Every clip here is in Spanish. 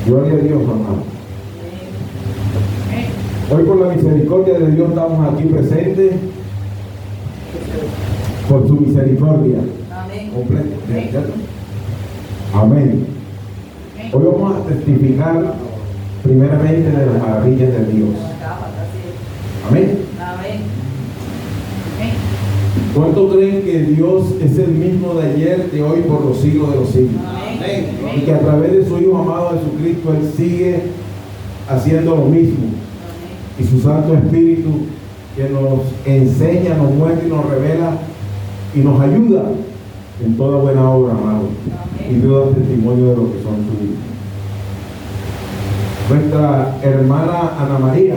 Gloria a Dios, amado. Hoy por la misericordia de Dios estamos aquí presentes. Por su misericordia. Amén. Completa. Amén. Hoy vamos a testificar primeramente de las maravillas de Dios. Amén. Amén. ¿Cuántos creen que Dios es el mismo de ayer, de hoy, por los siglos de los siglos? Amén. Y que a través de su Hijo amado Jesucristo Él sigue haciendo lo mismo. Y su Santo Espíritu que nos enseña, nos muestra y nos revela y nos ayuda en toda buena obra, amado. Y Dios da testimonio de lo que son sus hijos. Nuestra hermana Ana María,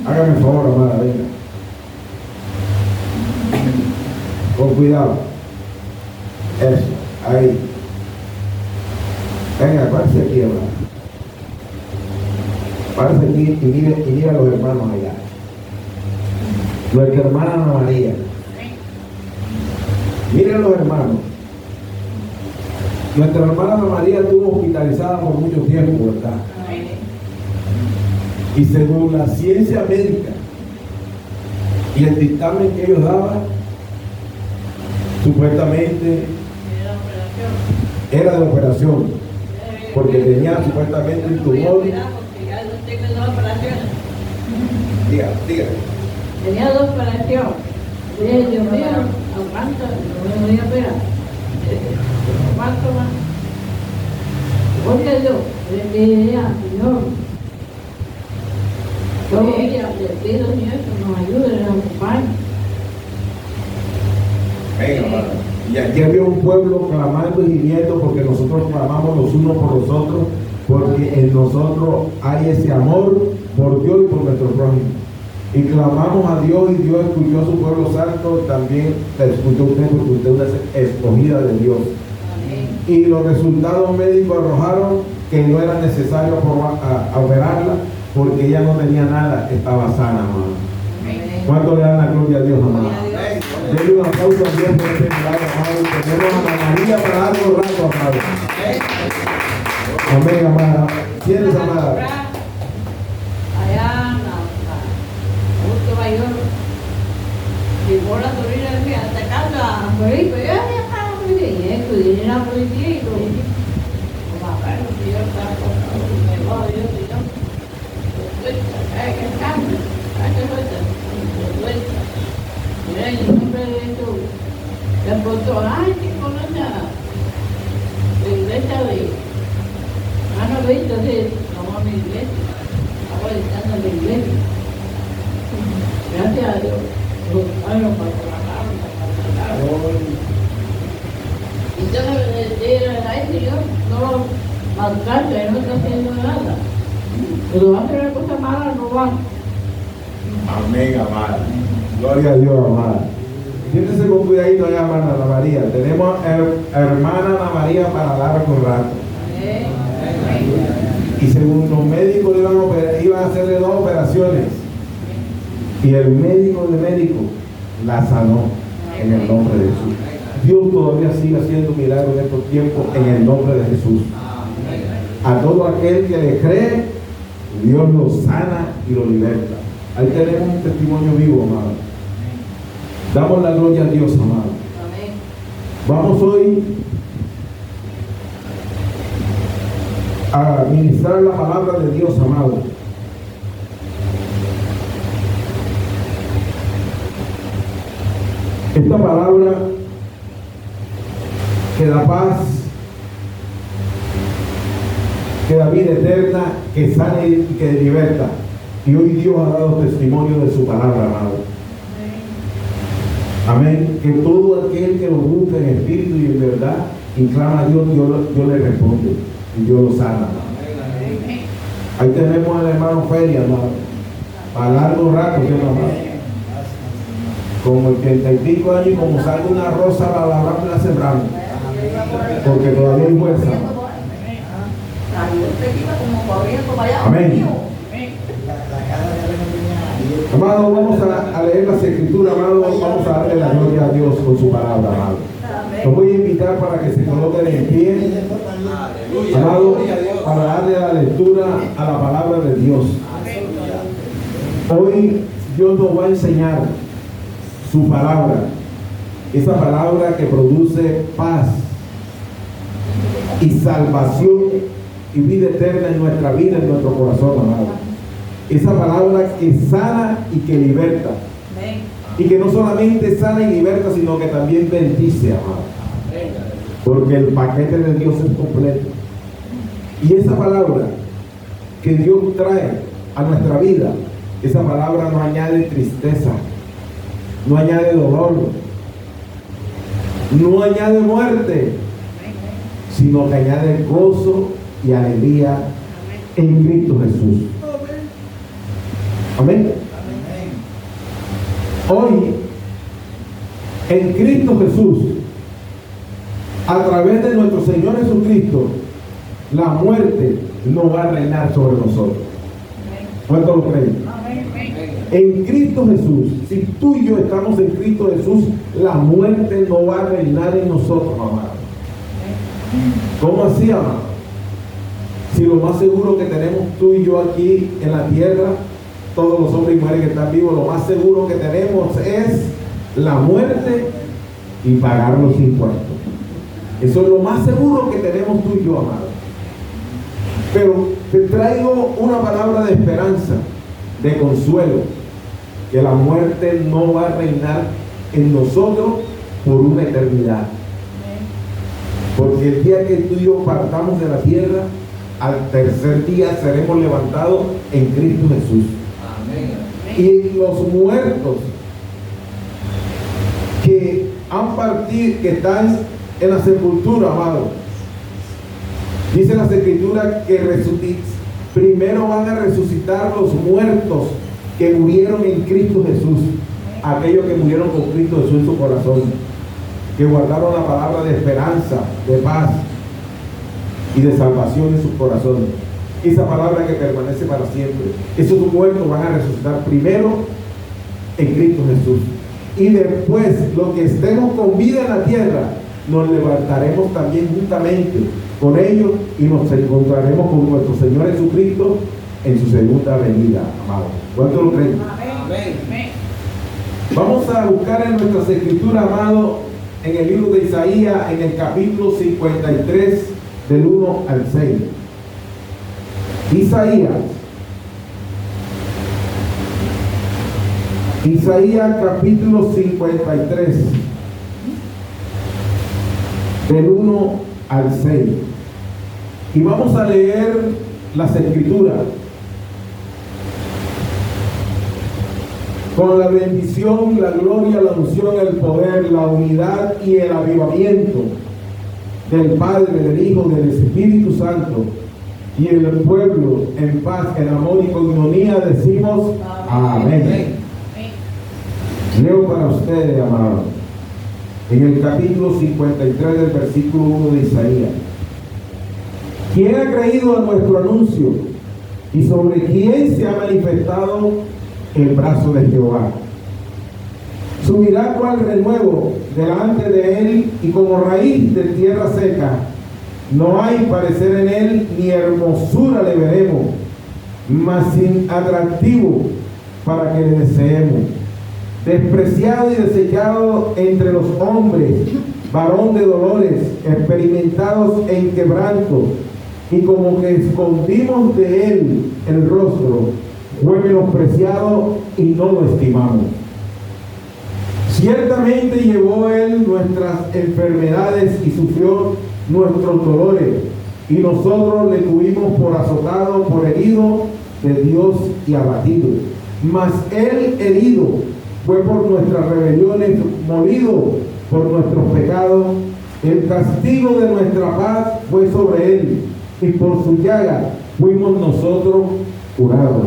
hágame el favor, amada, venga. Con cuidado. Eso, ahí. Venga, párese aquí, amada. Párese aquí y mira a los hermanos allá. Nuestra hermana Ana María. Miren los hermanos. Nuestra hermana Ana María estuvo hospitalizada por mucho tiempo, ¿verdad? Y según la ciencia médica y el dictamen que ellos daban, supuestamente era de operación, porque tenía supuestamente un tumor. Diga. Tenía 2 operaciones. Dios mío, aguanta, no me voy a operar. ¿Cuánto más? Gloria a Dios, le pide al Señor. Yo le pido, Señor, que nos ayude, nos acompañe. Venga, hermano. Y aquí había un pueblo clamando y gimiendo porque nosotros clamamos los unos por los otros, porque en nosotros hay ese amor por Dios y por nuestro prójimo. Y clamamos a Dios y Dios escuchó a su pueblo santo, también la escuchó usted porque usted es una escogida de Dios. Y los resultados médicos arrojaron que no era necesario operarla porque ella no tenía nada, estaba sana, amado. ¿Cuánto le dan la gloria a Dios, amado? Denle un aplauso a Dios por este milagro, amado. Tenemos a Ana María para largo rato, amado. Amén, amada. ¿Quién es amada? Allá en Augusto Mayor, llegó la sobrina de mí atacando a Felipe. Yo me acabo muy bien, y esto, y la policía y todo. Como a ver, si yo estaba con me voy, yo si no. Hay que cambio, hay que vuelta. Mira, el nombre de esto, le puso, ay, qué colonia, la iglesia de Mano Luisa, sí, vamos a mi iglesia. Estando en la iglesia. Gracias a Dios. Los años y yo le dije a ese Señor, no maltrate, no está haciendo nada. Pero va a hacer cosas malas, no va. Amén, amada. Gloria a Dios, amada. Siéntese con cuidadito allá, hermana Ana María. Tenemos hermana Ana María para largo rato. Y según los médicos iban a hacerle 2 operaciones. Y el médico la sanó en el nombre de Jesús. Dios todavía sigue haciendo milagros en estos tiempos en el nombre de Jesús. A todo aquel que le cree, Dios lo sana y lo liberta. Ahí tenemos un testimonio vivo, amado. Damos la gloria a Dios, amado. Vamos hoy a ministrar la palabra de Dios, amado. Esta palabra que da paz, que da vida eterna, que sana y que liberta. Y hoy Dios ha dado testimonio de su palabra, amado. Amén. Que todo aquel que lo busque en espíritu y en verdad y clama a Dios, Dios le responde y Dios lo sana. Ahí tenemos al hermano Feria, amado. Para largo rato, ¿sí, amado? Como 80 y pico años y como salga una rosa, la sembramos. Porque todavía hay fuerza. Amén. Amado, vamos a leer las escrituras, amado. Vamos a darle la gloria a Dios con su palabra, amado. Los voy a invitar para que se coloquen en pie, amado, para darle la lectura a la palabra de Dios. Hoy Dios nos va a enseñar su palabra, esa palabra que produce paz y salvación y vida eterna en nuestra vida, en nuestro corazón, amado. Esa palabra que sana y que liberta. Y que no solamente sana y liberta, sino que también bendice, amado. Porque el paquete de Dios es completo. Y esa palabra que Dios trae a nuestra vida, esa palabra no añade tristeza, no añade dolor, no añade muerte, sino que añade gozo y alegría en Cristo Jesús. Amén. Hoy, en Cristo Jesús, a través de nuestro Señor Jesucristo, la muerte no va a reinar sobre nosotros. ¿Cuántos lo creen? En Cristo Jesús, si tú y yo estamos en Cristo Jesús, la muerte no va a reinar en nosotros, amado. ¿Cómo así, amado? Si lo más seguro que tenemos tú y yo aquí en la tierra, todos los hombres y mujeres que están vivos, lo más seguro que tenemos es la muerte y pagar los impuestos. Eso es lo más seguro que tenemos tú y yo, amado. Pero te traigo una palabra de esperanza, de consuelo, que la muerte no va a reinar en nosotros por una eternidad. Porque el día que tú y yo partamos de la tierra, al tercer día seremos levantados en Cristo Jesús. Y los muertos que han partido, que están en la sepultura, amado, dice las Escrituras que primero van a resucitar los muertos que murieron en Cristo Jesús, aquellos que murieron con Cristo Jesús en su corazón, que guardaron la palabra de esperanza, de paz y de salvación en sus corazones. Esa palabra que permanece para siempre. Esos muertos van a resucitar primero en Cristo Jesús. Y después, los que estemos con vida en la tierra, nos levantaremos también juntamente con ellos y nos encontraremos con nuestro Señor Jesucristo en su segunda venida, amado. ¿Cuánto lo creen? Amén. Vamos a buscar en nuestras escrituras, amado, en el libro de Isaías, en el capítulo 53, del 1 al 6. Isaías capítulo 53, del 1 al 6. Y vamos a leer las escrituras con la bendición, la gloria, la unción, el poder, la unidad y el avivamiento del Padre, del Hijo, del Espíritu Santo. Y el pueblo en paz, en amor y coinonía decimos amén. Leo para ustedes, amados, en el capítulo 53 del versículo 1 de Isaías. ¿Quién ha creído a nuestro anuncio? ¿Y sobre quién se ha manifestado el brazo de Jehová? Subirá cual renuevo delante de él y como raíz de tierra seca. No hay parecer en él, ni hermosura le veremos, mas sin atractivo para que le deseemos. Despreciado y desechado entre los hombres, varón de dolores, experimentados en quebranto, y como que escondimos de él el rostro, fue menospreciado y no lo estimamos. Ciertamente llevó él nuestras enfermedades y sufrió nuestros dolores, y nosotros le tuvimos por azotado, por herido de Dios y abatido. Mas él herido fue por nuestras rebeliones, molido por nuestros pecados. El castigo de nuestra paz fue sobre él, y por su llaga fuimos nosotros curados.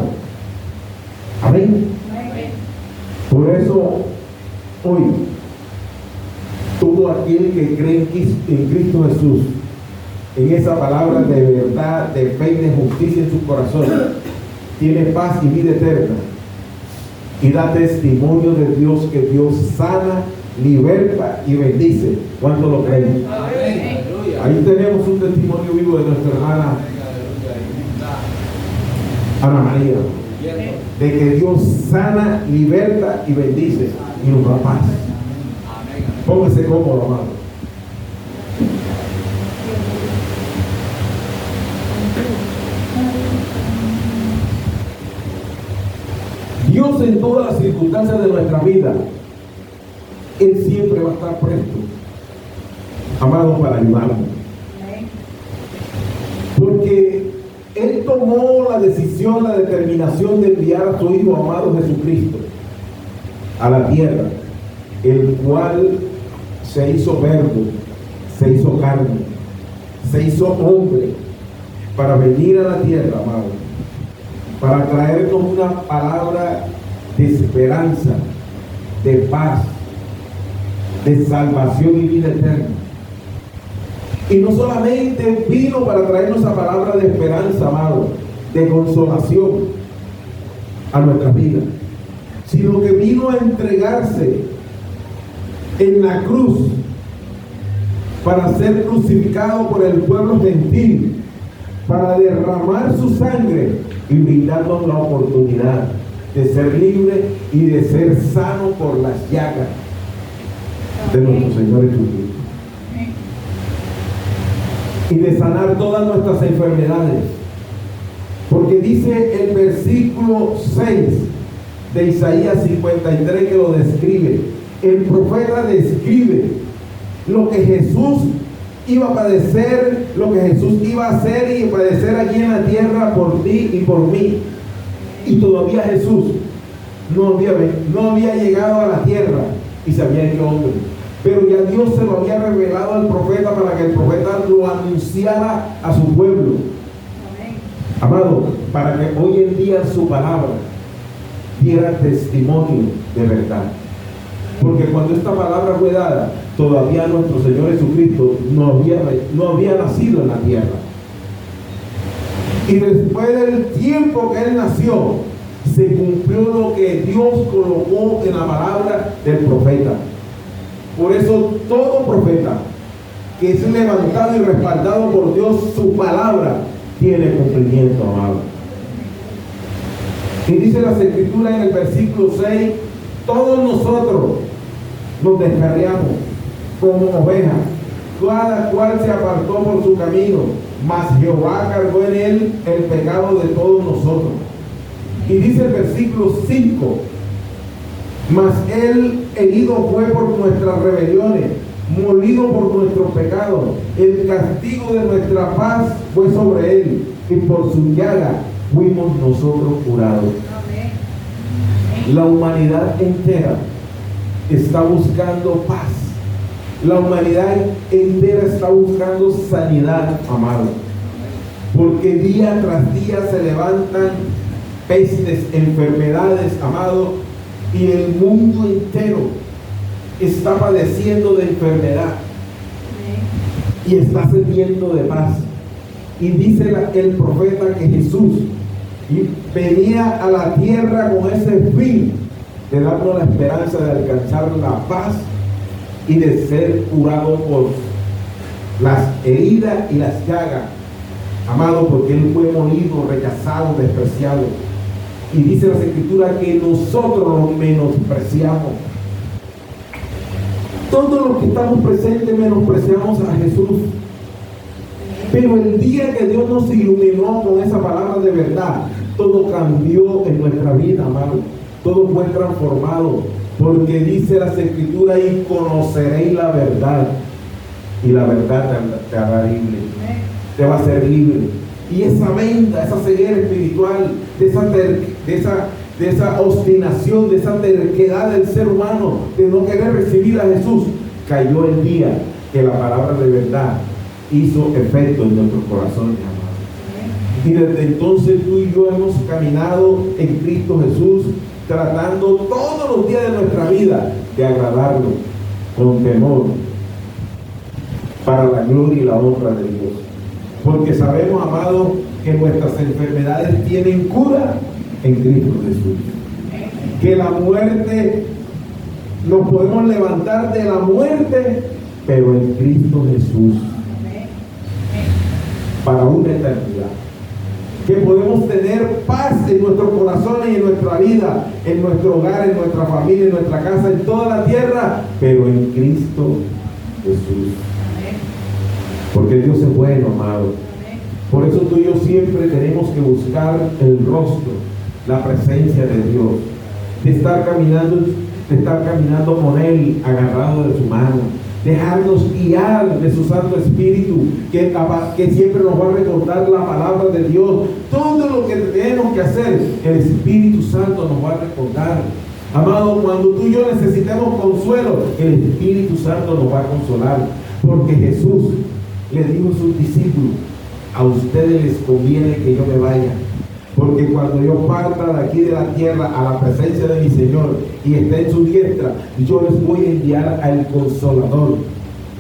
Amén. Por eso hoy todo aquel que cree en Cristo Jesús, en esa palabra de verdad, de fe y de justicia en su corazón, tiene paz y vida eterna. y da testimonio de Dios, que Dios sana, liberta y bendice. ¿Cuánto lo creen? Ahí tenemos un testimonio vivo de nuestra hermana Ana María, de que Dios sana, liberta y bendice y nos da paz. Póngase cómodo, amado. Dios, en todas las circunstancias de nuestra vida, Él siempre va a estar presto, amado, para ayudarnos. Porque Él tomó la decisión, la determinación de enviar a su Hijo amado Jesucristo a la tierra, el cual se hizo verbo, se hizo carne, se hizo hombre, para venir a la tierra, amado, para traernos una palabra de esperanza, de paz, de salvación y vida eterna. Y no solamente vino para traernos esa palabra de esperanza, amado, de consolación a nuestras vidas, sino que vino a entregarse en la cruz para ser crucificado por el pueblo gentil, para derramar su sangre y brindarnos la oportunidad de ser libre y de ser sano por las llagas de nuestro Señor Jesucristo, y de sanar todas nuestras enfermedades. Porque dice el versículo 6 de Isaías 53, que lo describe. El profeta describe lo que Jesús iba a padecer, lo que Jesús iba a hacer y padecer aquí en la tierra por ti y por mí. Y todavía Jesús no había llegado a la tierra y se había hecho hombre, pero ya Dios se lo había revelado al profeta para que el profeta lo anunciara a su pueblo. Amado, para que hoy en día su palabra diera testimonio de verdad. Porque cuando esta palabra fue dada, todavía nuestro Señor Jesucristo no había nacido en la tierra. Y después del tiempo que Él nació, se cumplió lo que Dios colocó en la palabra del profeta. Por eso todo profeta que es levantado y respaldado por Dios, su palabra tiene cumplimiento, amado. Y dice las Escrituras en el versículo 6: todos nosotros nos descarriamos como ovejas, cada cual se apartó por su camino, mas Jehová cargó en él el pecado de todos nosotros. Y dice el versículo 5: mas él herido fue por nuestras rebeliones, molido por nuestros pecados, el castigo de nuestra paz fue sobre él, y por su llaga fuimos nosotros curados. La humanidad entera está buscando paz. La humanidad entera está buscando sanidad, amado. Porque día tras día se levantan pestes, enfermedades, amado, y el mundo entero está padeciendo de enfermedad y está sediento de paz. Y dice el profeta que Jesús venía a la tierra con ese fin de darnos la esperanza de alcanzar la paz y de ser curado por las heridas y las llagas, amado, porque Él fue molido, rechazado, despreciado. Y dice las Escrituras que nosotros lo menospreciamos. Todos los que estamos presentes menospreciamos a Jesús. Pero el día que Dios nos iluminó con esa palabra de verdad, todo cambió en nuestra vida, amado. Todo fue transformado. Porque dice las Escrituras: y conoceréis la verdad, y la verdad te hará libre. Te va a hacer libre. Y esa venda, esa ceguera espiritual, de esa obstinación, de esa terquedad del ser humano, de no querer recibir a Jesús, cayó el día que la palabra de verdad hizo efecto en nuestros corazones, amados. Y desde entonces tú y yo hemos caminado en Cristo Jesús, tratando todos los días de nuestra vida de agradarlo con temor, para la gloria y la honra de Dios. Porque sabemos, amado, que nuestras enfermedades tienen cura en Cristo Jesús. Que la muerte, nos podemos levantar de la muerte, pero en Cristo Jesús, para una eternidad. Que podemos tener paz en nuestros corazones y en nuestra vida, en nuestro hogar, en nuestra familia, en nuestra casa, en toda la tierra, pero en Cristo Jesús. Porque Dios es bueno, amado. Por eso tú y yo siempre tenemos que buscar el rostro, la presencia de Dios, de estar caminando con Él, agarrado de su mano, dejarnos guiar de su Santo Espíritu, que siempre nos va a recordar la palabra de Dios. Todo lo que tenemos que hacer, el Espíritu Santo nos va a recordar. Amado, cuando tú y yo necesitemos consuelo, el Espíritu Santo nos va a consolar, porque Jesús le dijo a sus discípulos: a ustedes les conviene que yo me vaya, porque cuando yo parta de aquí de la tierra a la presencia de mi Señor y esté en su diestra, yo les voy a enviar al Consolador,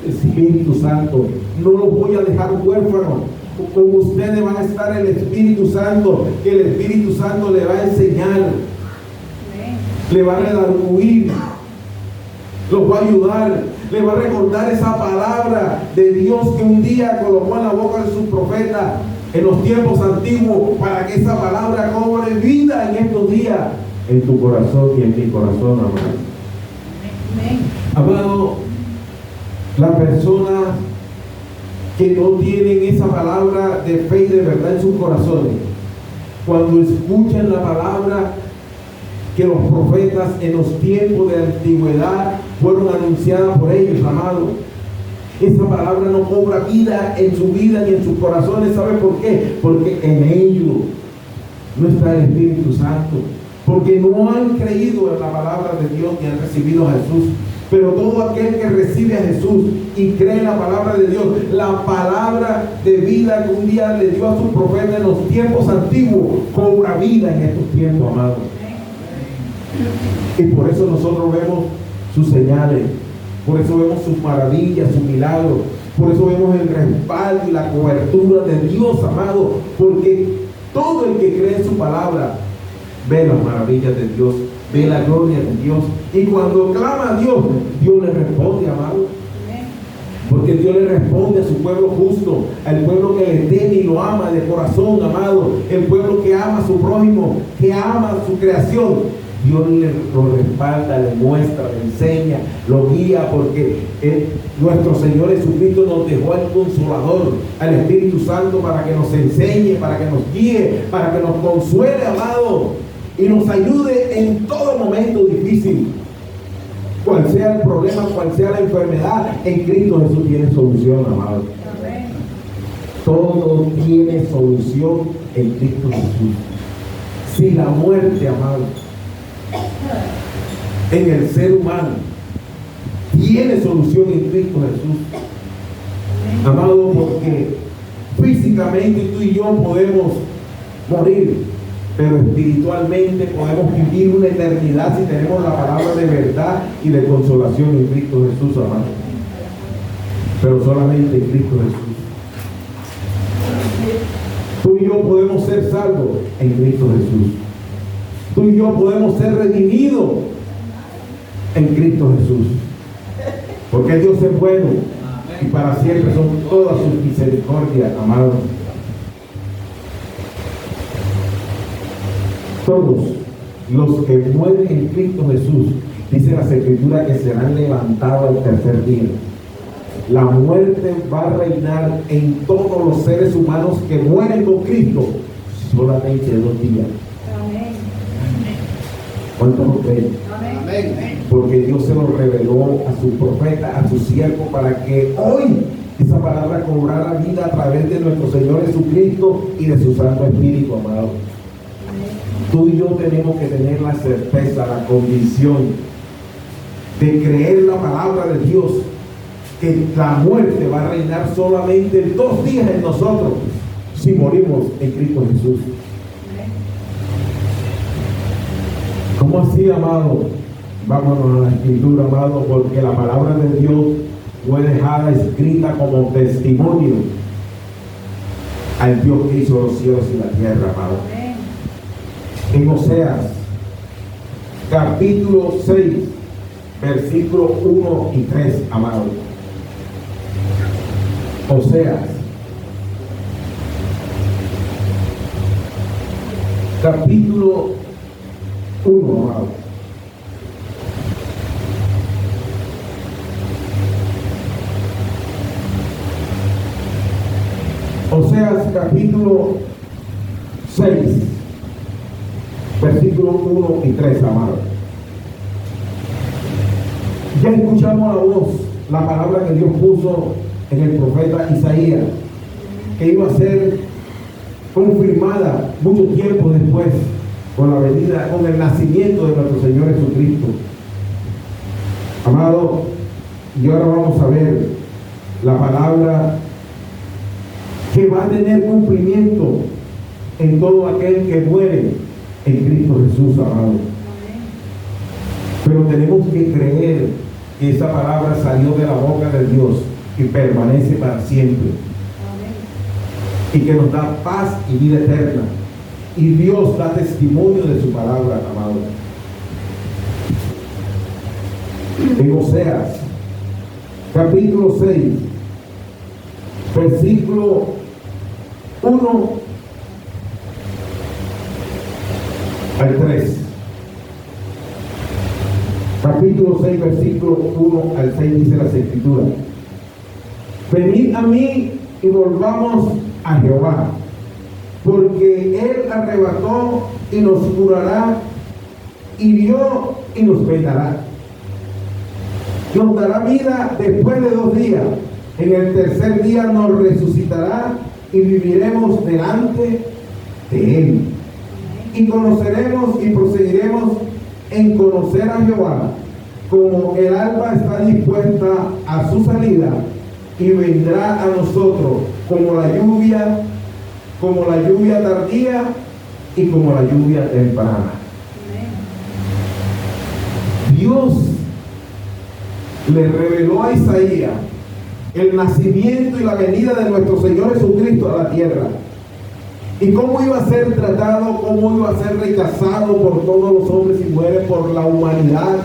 el Espíritu Santo. No los voy a dejar huérfanos. Con ustedes va a estar el Espíritu Santo, que el Espíritu Santo le va a enseñar, le va a redarguir, los va a ayudar, le va a recordar esa palabra de Dios que un día colocó en la boca de su profeta en los tiempos antiguos, para que esa palabra cobre vida en estos días, en tu corazón y en mi corazón, amado. Amado, las personas que no tienen esa palabra de fe y de verdad en sus corazones, cuando escuchan la palabra que los profetas en los tiempos de antigüedad fueron anunciadas por ellos, amado, esa palabra no cobra vida en su vida ni en sus corazones. ¿Sabe por qué? Porque en ellos no está el Espíritu Santo, porque no han creído en la palabra de Dios ni han recibido a Jesús. Pero todo aquel que recibe a Jesús y cree en la palabra de Dios, la palabra de vida que un día le dio a su profeta en los tiempos antiguos, cobra vida en estos tiempos, amados. Y por eso nosotros vemos sus señales, por eso vemos sus maravillas, sus milagros, por eso vemos el respaldo y la cobertura de Dios, amado, porque todo el que cree en su palabra ve las maravillas de Dios, ve la gloria de Dios, y cuando clama a Dios, Dios le responde, amado, porque Dios le responde a su pueblo justo, al pueblo que le teme y lo ama de corazón, amado, el pueblo que ama a su prójimo, que ama su creación. Dios lo respalda, le muestra, le enseña, lo guía, porque nuestro Señor Jesucristo nos dejó al Consolador, al Espíritu Santo, para que nos enseñe, para que nos guíe, para que nos consuele, amado, y nos ayude en todo momento difícil. Cual sea el problema, cual sea la enfermedad, en Cristo Jesús tiene solución, amado. Todo tiene solución en Cristo Jesús. Si la muerte, amado, en el ser humano tiene solución en Cristo Jesús, amado, porque físicamente tú y yo podemos morir, pero espiritualmente podemos vivir una eternidad si tenemos la palabra de verdad y de consolación en Cristo Jesús, amado. Pero solamente en Cristo Jesús. Tú y yo podemos ser salvos en Cristo Jesús. Tú y yo podemos ser redimidos en Cristo Jesús, porque Dios es bueno y para siempre son todas sus misericordias, amados. Todos los que mueren en Cristo Jesús, dice las Escrituras, que serán levantados al tercer día. La muerte va a reinar en todos los seres humanos que mueren con Cristo solamente 2 días. ¿Cuántos lo creen? Porque Dios se lo reveló a su profeta, a su siervo, para que hoy esa palabra cobrara vida a través de nuestro Señor Jesucristo y de su Santo Espíritu, amado. Tú y yo tenemos que tener la certeza, la convicción de creer la palabra de Dios, que la muerte va a reinar solamente 2 días en nosotros si morimos en Cristo Jesús. ¿Cómo así, amado? Vámonos a la Escritura, amado, porque la palabra de Dios fue dejada escrita como testimonio al Dios que hizo los cielos y la tierra, amado. En Oseas, capítulo 6, versículos 1 y 3, amados. Oseas, capítulo 1, amados. Oseas, capítulo 6, versículos 1 y 3, amados. Ya escuchamos la voz, la palabra que Dios puso en el profeta Isaías, que iba a ser confirmada mucho tiempo después con la venida, con el nacimiento de nuestro Señor Jesucristo. Amado, y ahora vamos a ver la palabra que va a tener cumplimiento en todo aquel que muere en Cristo Jesús, amado. Pero tenemos que creer que esa palabra salió de la boca de Dios y permanece para siempre. Y que nos da paz y vida eterna. Y Dios da testimonio de su palabra, amado. En Oseas, capítulo 6, versículo 1 al 3. Capítulo 6, versículo 1 al 6 dice las Escrituras: venid a mí y volvamos a Jehová, porque Él arrebató y nos curará, hirió y nos vendará. Nos dará vida después de 2 días. En el tercer día nos resucitará y viviremos delante de Él. Y conoceremos y proseguiremos en conocer a Jehová, como el alba está dispuesta a su salida, y vendrá a nosotros como la lluvia tardía y como la lluvia temprana. Dios le reveló a Isaías el nacimiento y la venida de nuestro Señor Jesucristo a la tierra, y cómo iba a ser tratado, cómo iba a ser rechazado por todos los hombres y mujeres, por la humanidad.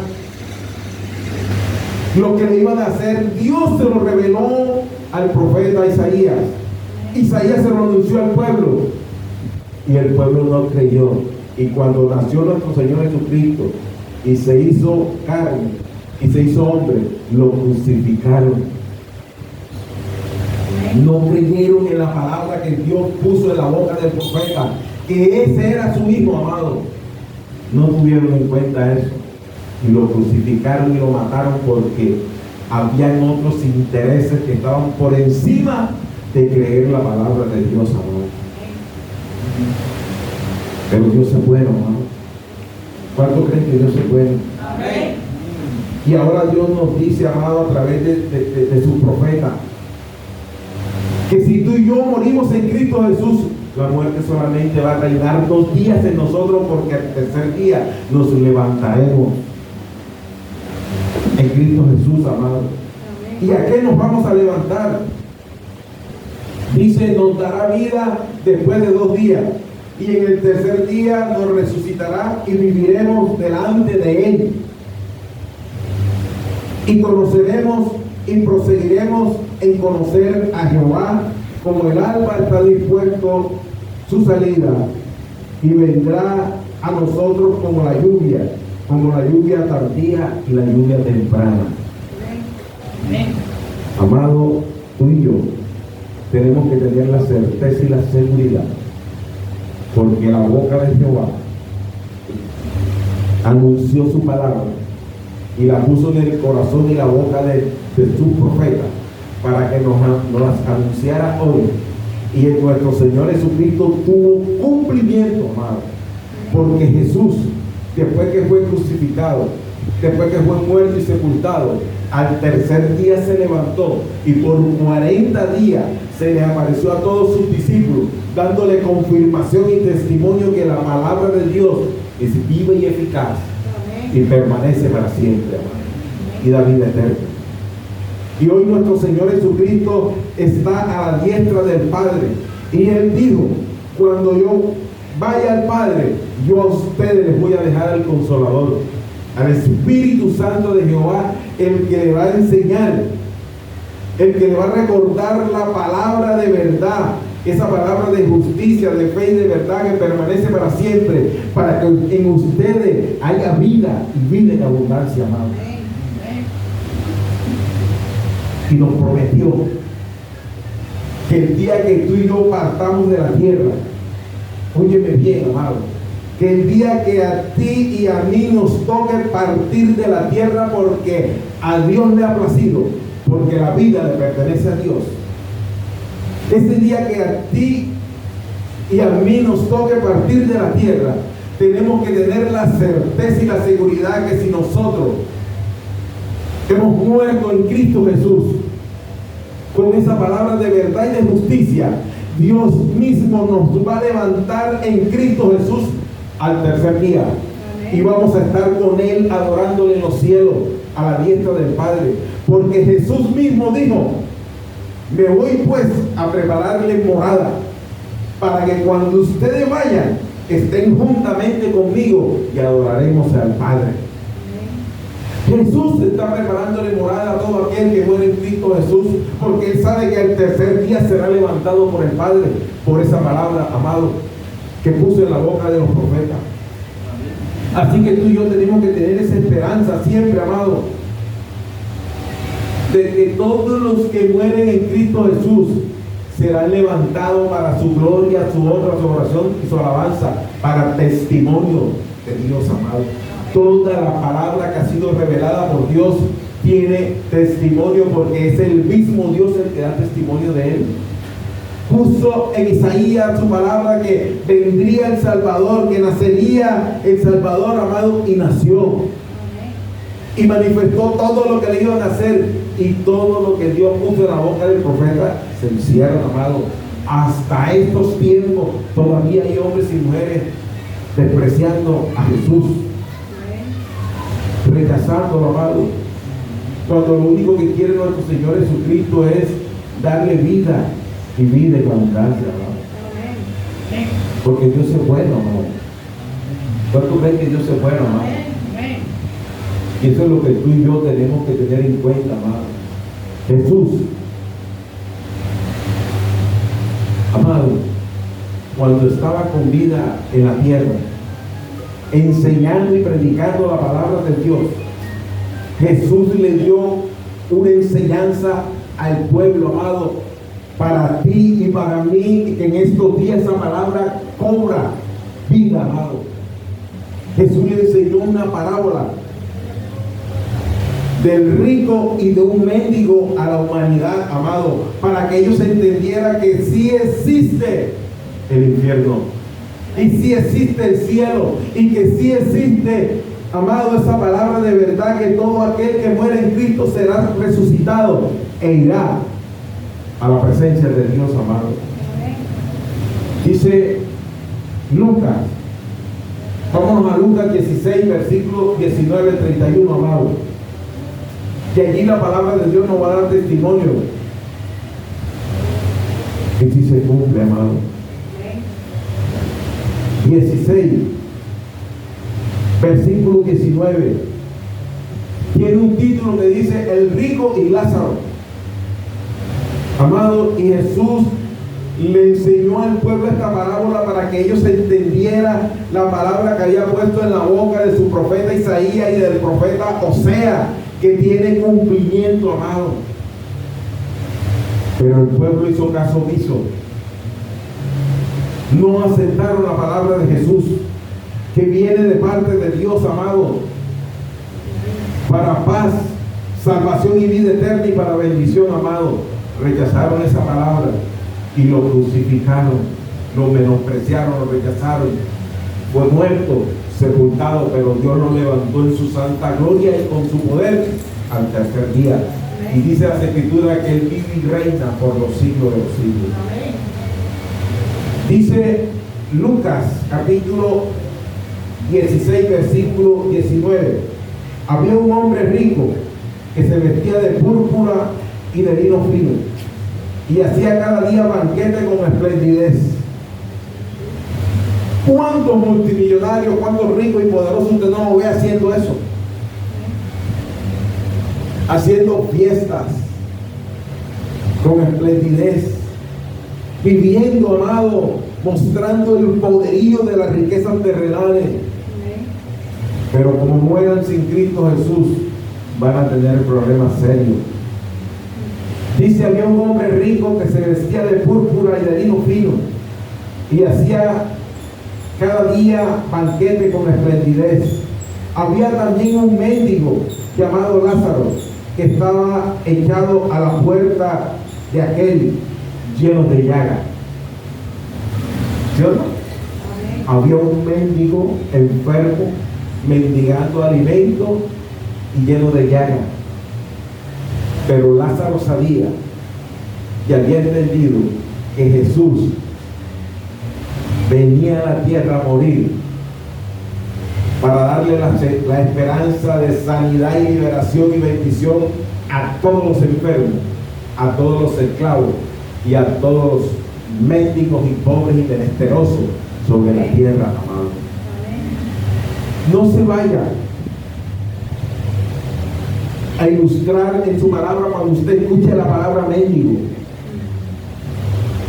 Lo que le iban a hacer, Dios se lo reveló al profeta Isaías. Isaías se lo anunció al pueblo y el pueblo no creyó. Y cuando nació nuestro Señor Jesucristo y se hizo carne y se hizo hombre, lo crucificaron. No creyeron en la palabra que Dios puso en la boca del profeta, que ese era su hijo amado. No tuvieron en cuenta eso y lo crucificaron y lo mataron, porque habían otros intereses que estaban por encima de creer la palabra de Dios, amado. Pero Dios es bueno, amado. ¿Cuánto creen que Dios es bueno? Amén. Y ahora Dios nos dice, amado, a través de su profeta, que si tú y yo morimos en Cristo Jesús, la muerte solamente va a reinar 2 días en nosotros, porque al tercer día nos levantaremos en Cristo Jesús, amado. ¿Y a qué nos vamos a levantar? Dice, nos dará vida después de 2 días, y en el tercer día nos resucitará y viviremos delante de Él. Y conoceremos y proseguiremos en conocer a Jehová, como el alba está dispuesto su salida, y vendrá a nosotros como la lluvia tardía y la lluvia temprana. Amén. Amado, tú y yo tenemos que tener la certeza y la seguridad, porque la boca de Jehová anunció su palabra y la puso en el corazón y la boca de sus profetas, para que nos las anunciara hoy. Y en nuestro Señor Jesucristo tuvo cumplimiento, amado, porque Jesús, después que fue crucificado, después que fue muerto y sepultado, al tercer día se levantó, y por 40 días se le apareció a todos sus discípulos, dándole confirmación y testimonio que la palabra de Dios es viva y eficaz. Amén. Y permanece para siempre, amado, y da vida eterna. Y hoy nuestro Señor Jesucristo está a la diestra del Padre, y Él dijo, cuando yo vaya al Padre, yo a ustedes les voy a dejar el Consolador, al Espíritu Santo de Jehová, el que le va a enseñar, el que le va a recordar la palabra de verdad, esa palabra de justicia, de fe y de verdad que permanece para siempre, para que en ustedes haya vida y vida en abundancia, amado. Y nos prometió que el día que tú y yo partamos de la tierra, óyeme bien, amado, que el día que a ti y a mí nos toque partir de la tierra, porque a Dios le ha placido, porque la vida le pertenece a Dios, ese día que a ti y a mí nos toque partir de la tierra, tenemos que tener la certeza y la seguridad que si nosotros hemos muerto en Cristo Jesús, con esa palabra de verdad y de justicia, Dios mismo nos va a levantar en Cristo Jesús al tercer día. Amén. Y vamos a estar con Él adorándole en los cielos, a la diestra del Padre. Porque Jesús mismo dijo: me voy pues a prepararle morada, para que cuando ustedes vayan, estén juntamente conmigo y adoraremos al Padre. Jesús está preparándole morada a todo aquel que muere en Cristo Jesús, porque Él sabe que al tercer día será levantado por el Padre, por esa palabra, amado, que puso en la boca de los profetas. Así que tú y yo tenemos que tener esa esperanza siempre, amado, de que todos los que mueren en Cristo Jesús serán levantados para su gloria, su honra, su oración y su alabanza, para testimonio de Dios, amado. Toda la palabra que ha sido revelada por Dios tiene testimonio, porque es el mismo Dios el que da testimonio de Él. Puso en Isaías su palabra que vendría el Salvador, que nacería el Salvador, amado, y nació. Y manifestó todo lo que le iba a nacer, y todo lo que Dios puso en la boca del profeta se hicieron, amado. Hasta estos tiempos todavía hay hombres y mujeres despreciando a Jesús, rechazándolo, amado, cuando lo único que quiere nuestro Señor Jesucristo es darle vida y vida en abundancia, amado. Porque Dios es bueno, amado. ¿Cuánto creen que Dios es bueno, amado? Y eso es lo que tú y yo tenemos que tener en cuenta, amado. Jesús, amado, cuando estaba con vida en la tierra, enseñando y predicando la palabra de Dios, Jesús le dio una enseñanza al pueblo, amado, para ti y para mí, que en estos días esa palabra cobra vida, amado. Jesús le enseñó una parábola del rico y de un mendigo a la humanidad, amado, para que ellos entendieran que sí existe el infierno, y sí existe el cielo, y que sí existe, amado, esa palabra de verdad, que todo aquel que muere en Cristo será resucitado e irá a la presencia de Dios, amado. Dice Lucas, vámonos a Lucas 16, versículo 19 al 31, amado, que allí la palabra de Dios nos va a dar testimonio que sí se cumple, amado. 16, versículo 19, tiene un título que dice El rico y Lázaro, amado, y Jesús le enseñó al pueblo esta parábola para que ellos entendieran la palabra que había puesto en la boca de su profeta Isaías y del profeta Oseas, que tiene cumplimiento, amado. Pero el pueblo hizo caso omiso. No aceptaron la palabra de Jesús, que viene de parte de Dios, amado, para paz, salvación y vida eterna y para bendición, amado. Rechazaron esa palabra y lo crucificaron, lo menospreciaron, lo rechazaron. Fue muerto, sepultado, pero Dios lo levantó en su santa gloria y con su poder al tercer día. Y dice la Escritura que Él vive y reina por los siglos de los siglos. Dice Lucas capítulo 16, versículo 19. Había un hombre rico que se vestía de púrpura y de lino fino, y hacía cada día banquete con esplendidez. ¿Cuántos multimillonarios, cuántos ricos y poderosos usted no lo ve haciendo eso? haciendo fiestas con esplendidez, viviendo, amado, mostrando el poderío de las riquezas terrenales. Pero como mueran sin Cristo Jesús, van a tener problemas serios. Dice, había un hombre rico que se vestía de púrpura y de lino fino y hacía cada día banquete con esplendidez. Había también un mendigo llamado Lázaro que estaba echado a la puerta de aquel lleno de llaga. ¿Sí o no? Había un mendigo enfermo, mendigando alimento y lleno de llaga. Pero Lázaro sabía y había entendido que Jesús venía a la tierra a morir para darle la esperanza de sanidad y liberación y bendición a todos los enfermos, a todos los esclavos y a todos los mendigos y pobres y menesterosos sobre la tierra, amado. No se vaya a ilustrar en su palabra cuando usted escuche la palabra mendigo.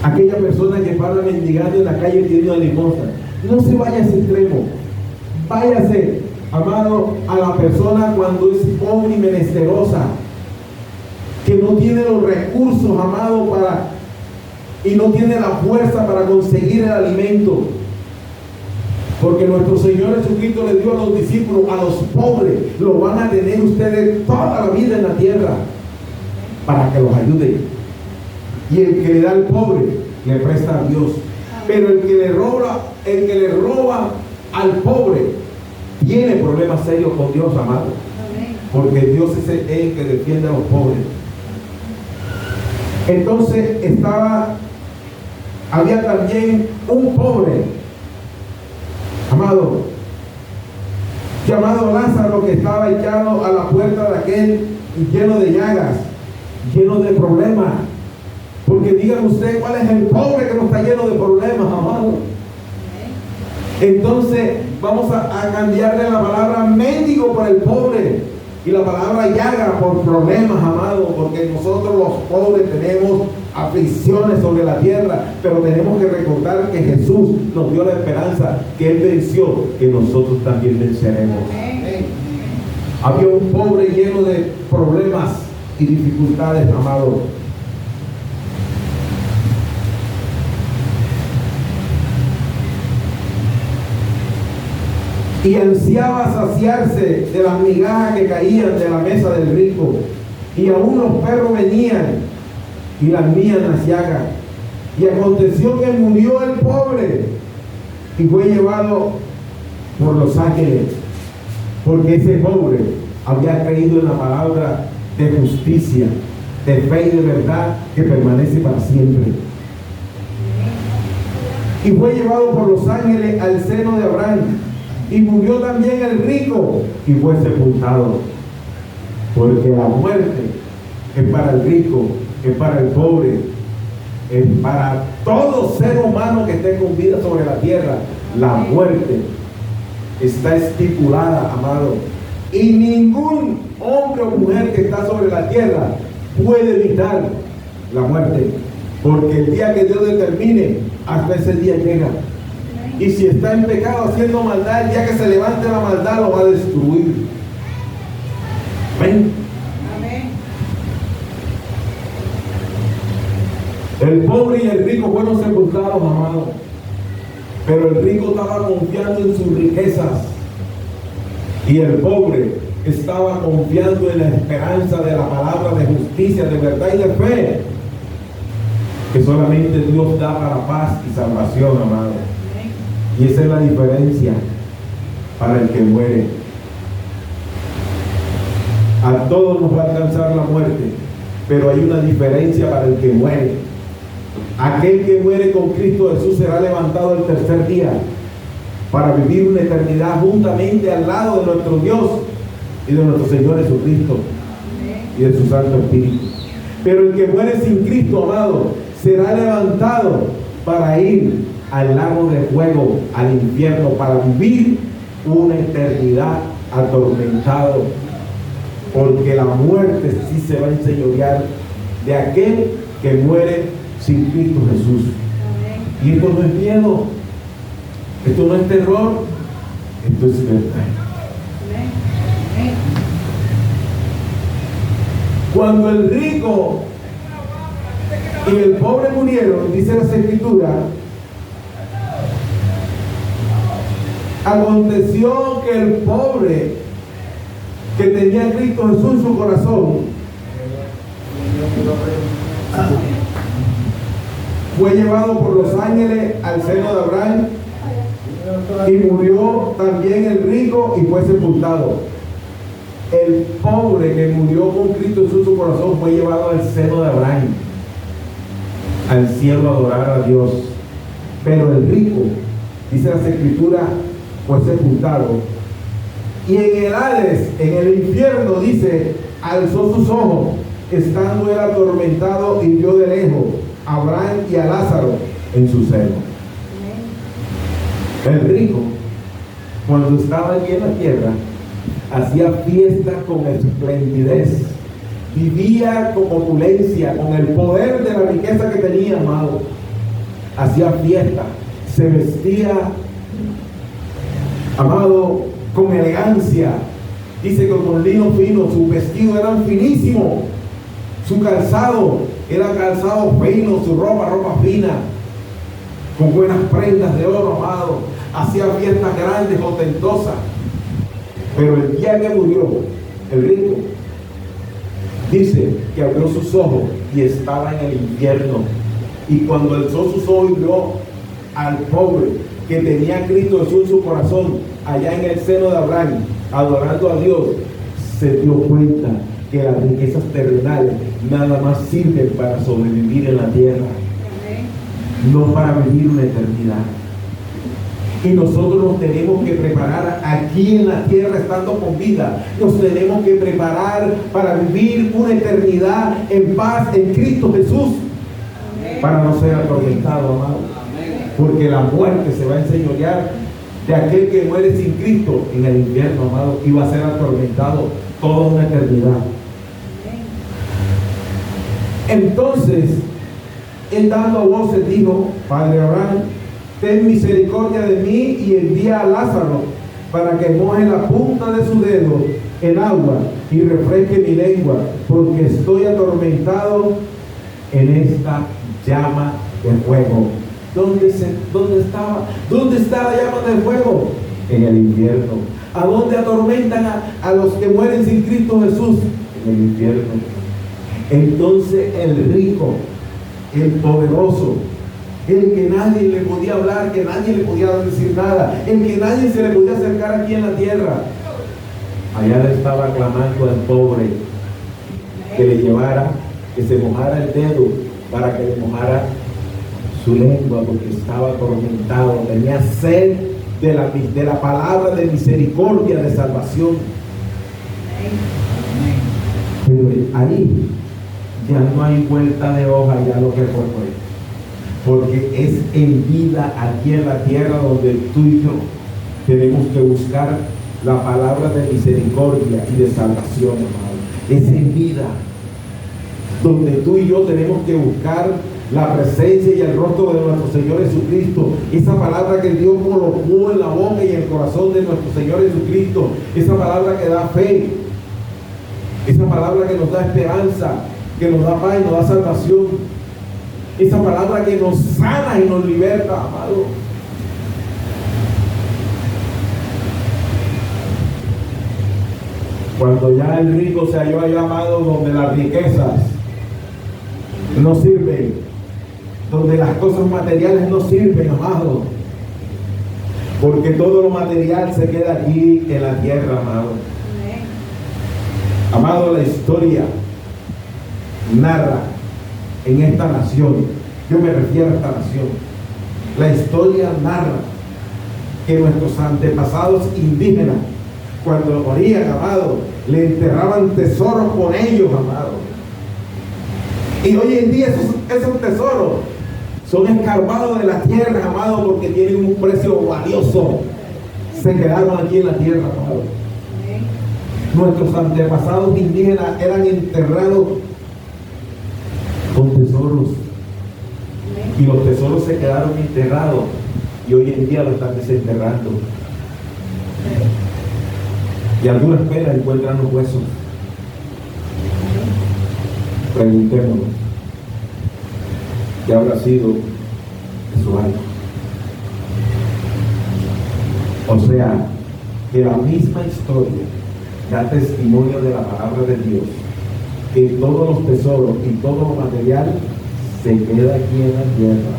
Aquella persona que para mendigando en la calle pidiendo limosna. No se vaya a ese extremo. Váyase, amado, a la persona cuando es pobre y menesterosa, que no tiene los recursos, amado, y no tiene la fuerza para conseguir el alimento. Porque nuestro Señor Jesucristo le dio a los discípulos, a los pobres, lo van a tener ustedes toda la vida en la tierra para que los ayude. Y el que le da al pobre, le presta a Dios. Pero el que le roba al pobre, tiene problemas serios con Dios, amado. Porque Dios es el que defiende a los pobres. Entonces había también un pobre, amado, llamado Lázaro, que estaba echado a la puerta de aquel lleno de llagas, lleno de problemas. Porque digan usted, ¿cuál es el pobre que no está lleno de problemas, amado? Entonces vamos a cambiarle la palabra mendigo por el pobre y la palabra llaga por problemas, amado, porque nosotros los pobres tenemos aflicciones sobre la tierra, pero tenemos que recordar que Jesús nos dio la esperanza que Él venció, que nosotros también venceremos. Había un pobre lleno de problemas y dificultades, amado. Y ansiaba saciarse de las migajas que caían de la mesa del rico, y aún los perros venían y lamían las llagas. Y aconteció que murió el pobre y fue llevado por los ángeles, porque ese pobre había creído en la palabra de justicia, de fe y de verdad que permanece para siempre. Y fue llevado por los ángeles al seno de Abraham. Y murió también el rico y fue sepultado. Porque la muerte es para el rico, es para el pobre, es para todo ser humano que esté con vida sobre la tierra. La muerte está estipulada, amado. Y ningún hombre o mujer que está sobre la tierra puede evitar la muerte. Porque el día que Dios determine, hasta ese día llega. Y si está en pecado haciendo maldad, el día que se levante la maldad lo va a destruir. ¿Ven? El pobre y el rico fueron sepultados, amado. Pero el rico estaba confiando en sus riquezas. Y el pobre estaba confiando en la esperanza de la palabra de justicia, de verdad y de fe, que solamente Dios da para paz y salvación, amado. Y esa es la diferencia para el que muere. A todos nos va a alcanzar la muerte, pero hay una diferencia para el que muere. Aquel que muere con Cristo Jesús será levantado el tercer día para vivir una eternidad juntamente al lado de nuestro Dios y de nuestro Señor Jesucristo y de su Santo Espíritu. Pero el que muere sin Cristo, amado, será levantado para ir al lago de fuego, al infierno, para vivir una eternidad atormentado porque la muerte sí se va a enseñorear de aquel que muere sin Cristo Jesús. Y esto no es miedo, esto no es terror, esto es verdad. Cuando el rico y el pobre murieron, dice las Escrituras, aconteció que el pobre que tenía a Cristo Jesús en su corazón fue llevado por los ángeles al seno de Abraham, y murió también el rico y fue sepultado. El pobre que murió con Cristo Jesús en su corazón fue llevado al seno de Abraham, al cielo a adorar a Dios. Pero el rico, dice las Escrituras, fue sepultado. Y en el Hades, en el infierno, dice, alzó sus ojos, estando él atormentado, y vio de lejos a Abraham y a Lázaro en su seno. El rico, cuando estaba aquí en la tierra, hacía fiesta con esplendidez, vivía con opulencia, con el poder de la riqueza que tenía, amado. Hacía fiesta, se vestía, amado, con elegancia. Dice que con lino fino, sus vestidos eran finísimos, su calzado era calzado fino, su ropa fina, con buenas prendas de oro, amado. Hacía fiestas grandes, ostentosas. Pero el día que murió el rico, dice que abrió sus ojos y estaba en el infierno. Y cuando alzó sus ojos y vio al pobre que tenía a Cristo Jesús en su corazón, allá en el seno de Abraham, adorando a Dios, se dio cuenta que las riquezas terrenales nada más sirven para sobrevivir en la tierra, no para vivir una eternidad. Y nosotros nos tenemos que preparar aquí en la tierra, estando con vida. Nos tenemos que preparar para vivir una eternidad en paz en Cristo Jesús, para no ser atormentado, amado. Porque la muerte se va a enseñorear de aquel que muere sin Cristo en el infierno, amado, y va a ser atormentado toda una eternidad. Entonces, él dando voces dijo: Padre Abraham, ten misericordia de mí y envía a Lázaro para que moje la punta de su dedo en agua y refresque mi lengua, porque estoy atormentado en esta llama de fuego. ¿Dónde está la llama de fuego? En el infierno. ¿A dónde atormentan a los que mueren sin Cristo Jesús? En el infierno. Entonces el rico, el poderoso, el que nadie le podía hablar, que nadie le podía decir nada, el que nadie se le podía acercar aquí en la tierra, allá le estaba clamando al pobre que le llevara, que se mojara el dedo para que le mojara su lengua, porque estaba atormentado, tenía sed de la palabra de misericordia, de salvación. Pero ahí ya no hay vuelta de hoja, ya lo que fue, porque es en vida aquí en la tierra donde tú y yo tenemos que buscar la palabra de misericordia y de salvación, amado. Es en vida donde tú y yo tenemos que buscar la presencia y el rostro de nuestro Señor Jesucristo, esa palabra que Dios colocó en la boca y en el corazón de nuestro Señor Jesucristo, esa palabra que da fe, esa palabra que nos da esperanza, que nos da paz y nos da salvación, esa palabra que nos sana y nos liberta, amado. Cuando ya el rico se halló allá, amado, donde las riquezas no sirven, donde las cosas materiales no sirven, amado, porque todo lo material se queda aquí en la tierra, amado. Amado, la historia narra en esta nación, yo me refiero a esta nación, la historia narra que nuestros antepasados indígenas, cuando morían, amado, le enterraban tesoros con ellos, amado. Y hoy en día esos tesoros son escarbados de la tierra, amado, porque tienen un precio valioso. Se quedaron aquí en la tierra, amado. Nuestros antepasados indígenas eran enterrados con tesoros. Y los tesoros se quedaron enterrados. Y hoy en día lo están desenterrando. Y a duras penas encuentran los huesos. Preguntémonos, ¿qué habrá sido de su alma? O sea, que la misma historia da testimonio de la palabra de Dios, que todos los tesoros y todo lo material se queda aquí en la tierra.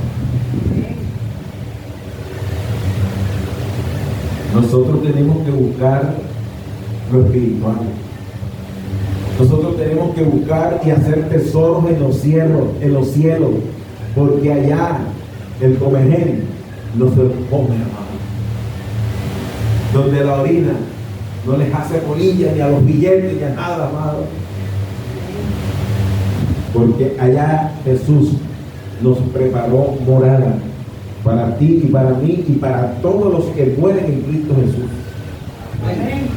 Nosotros tenemos que buscar lo espiritual. Nosotros tenemos que buscar y hacer tesoros en los cielos, porque allá el comején no se lo come, amado. Donde la orina no les hace polilla ni a los billetes ni a nada, amado. Porque allá Jesús nos preparó morada para ti y para mí y para todos los que mueren en Cristo Jesús. Amén.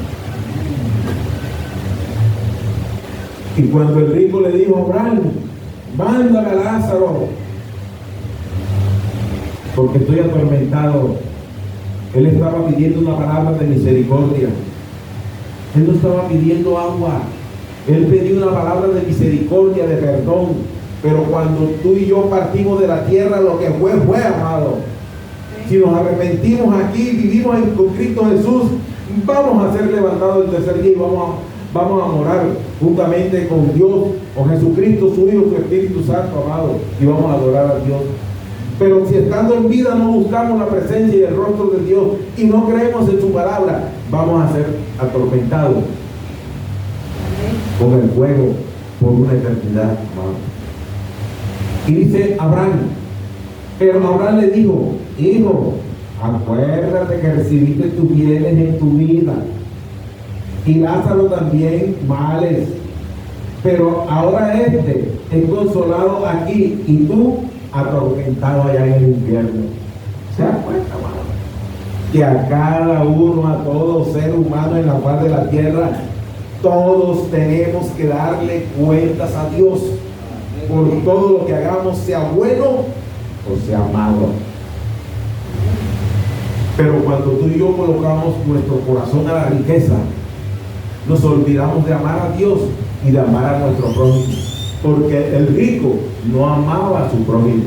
Y cuando el rico le dijo a Abraham, mándame a Lázaro, porque estoy atormentado, él estaba pidiendo una palabra de misericordia. Él no estaba pidiendo agua, él pidió una palabra de misericordia, de perdón. Pero cuando tú y yo partimos de la tierra, lo que fue, amado. Si nos arrepentimos aquí, vivimos con Cristo Jesús, vamos a ser levantados el tercer día y vamos a morar juntamente con Dios, con Jesucristo, su Hijo, su Espíritu Santo, amado, y vamos a adorar a Dios. Pero si estando en vida no buscamos la presencia y el rostro de Dios y no creemos en su palabra, vamos a ser atormentados con el fuego por una eternidad, amado. Y dice Abraham, pero Abraham le dijo, hijo, acuérdate que recibiste tus bienes en tu vida y Lázaro también males, pero ahora este es consolado aquí y tú atormentado allá en el infierno. ¿Se da cuenta, amado? Que a cada uno, a todo ser humano en la faz de la tierra, todos tenemos que darle cuentas a Dios por todo lo que hagamos, sea bueno o sea malo. Pero cuando tú y yo colocamos nuestro corazón a la riqueza, nos olvidamos de amar a Dios y de amar a nuestro prójimo, porque el rico no amaba a su prójimo,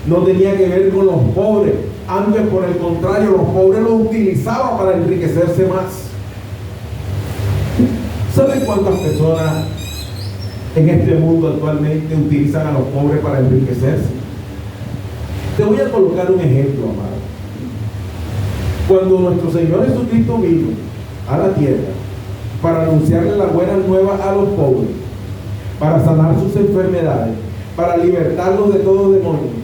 no tenía que ver con los pobres, antes por el contrario, los pobres los utilizaba para enriquecerse más. ¿Saben cuántas personas en este mundo actualmente utilizan a los pobres para enriquecerse? Te voy a colocar un ejemplo, amado. Cuando nuestro Señor Jesucristo vino a la tierra para anunciarle la buena nueva a los pobres, para sanar sus enfermedades, para libertarlos de todo demonio,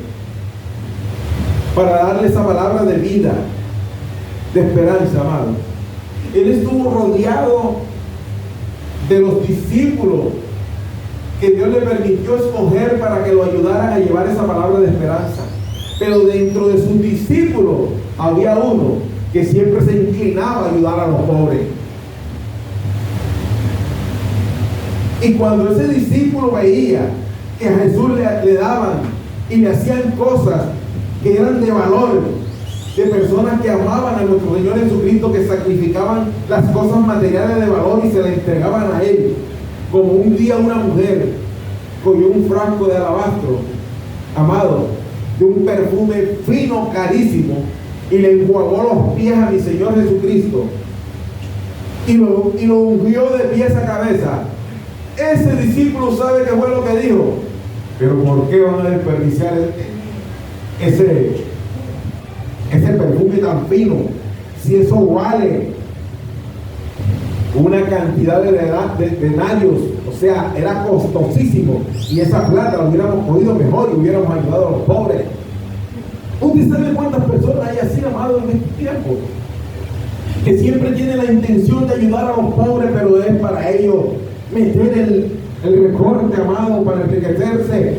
para darles esa palabra de vida, de esperanza, amado. Él estuvo rodeado de los discípulos que Dios le permitió escoger para que lo ayudaran a llevar esa palabra de esperanza. Pero dentro de sus discípulos había uno que siempre se inclinaba a ayudar a los pobres. Y cuando ese discípulo veía que a Jesús le daban y le hacían cosas que eran de valor, de personas que amaban a nuestro Señor Jesucristo, que sacrificaban las cosas materiales de valor y se le entregaban a Él, como un día una mujer cogió un frasco de alabastro, amado, de un perfume fino, carísimo, y le enjuagó los pies a mi Señor Jesucristo y lo ungió de pies a cabeza. Ese discípulo sabe qué fue lo que dijo, pero ¿por qué van a desperdiciar ese perfume tan fino si eso vale una cantidad de denarios? O sea, era costosísimo, y esa plata la hubiéramos cogido mejor y hubiéramos ayudado a los pobres. ¿Usted sabe cuántas personas hay así, amado, en este tiempo? Que siempre tienen la intención de ayudar a los pobres, pero es para ellos meter el recorte, amado, para enriquecerse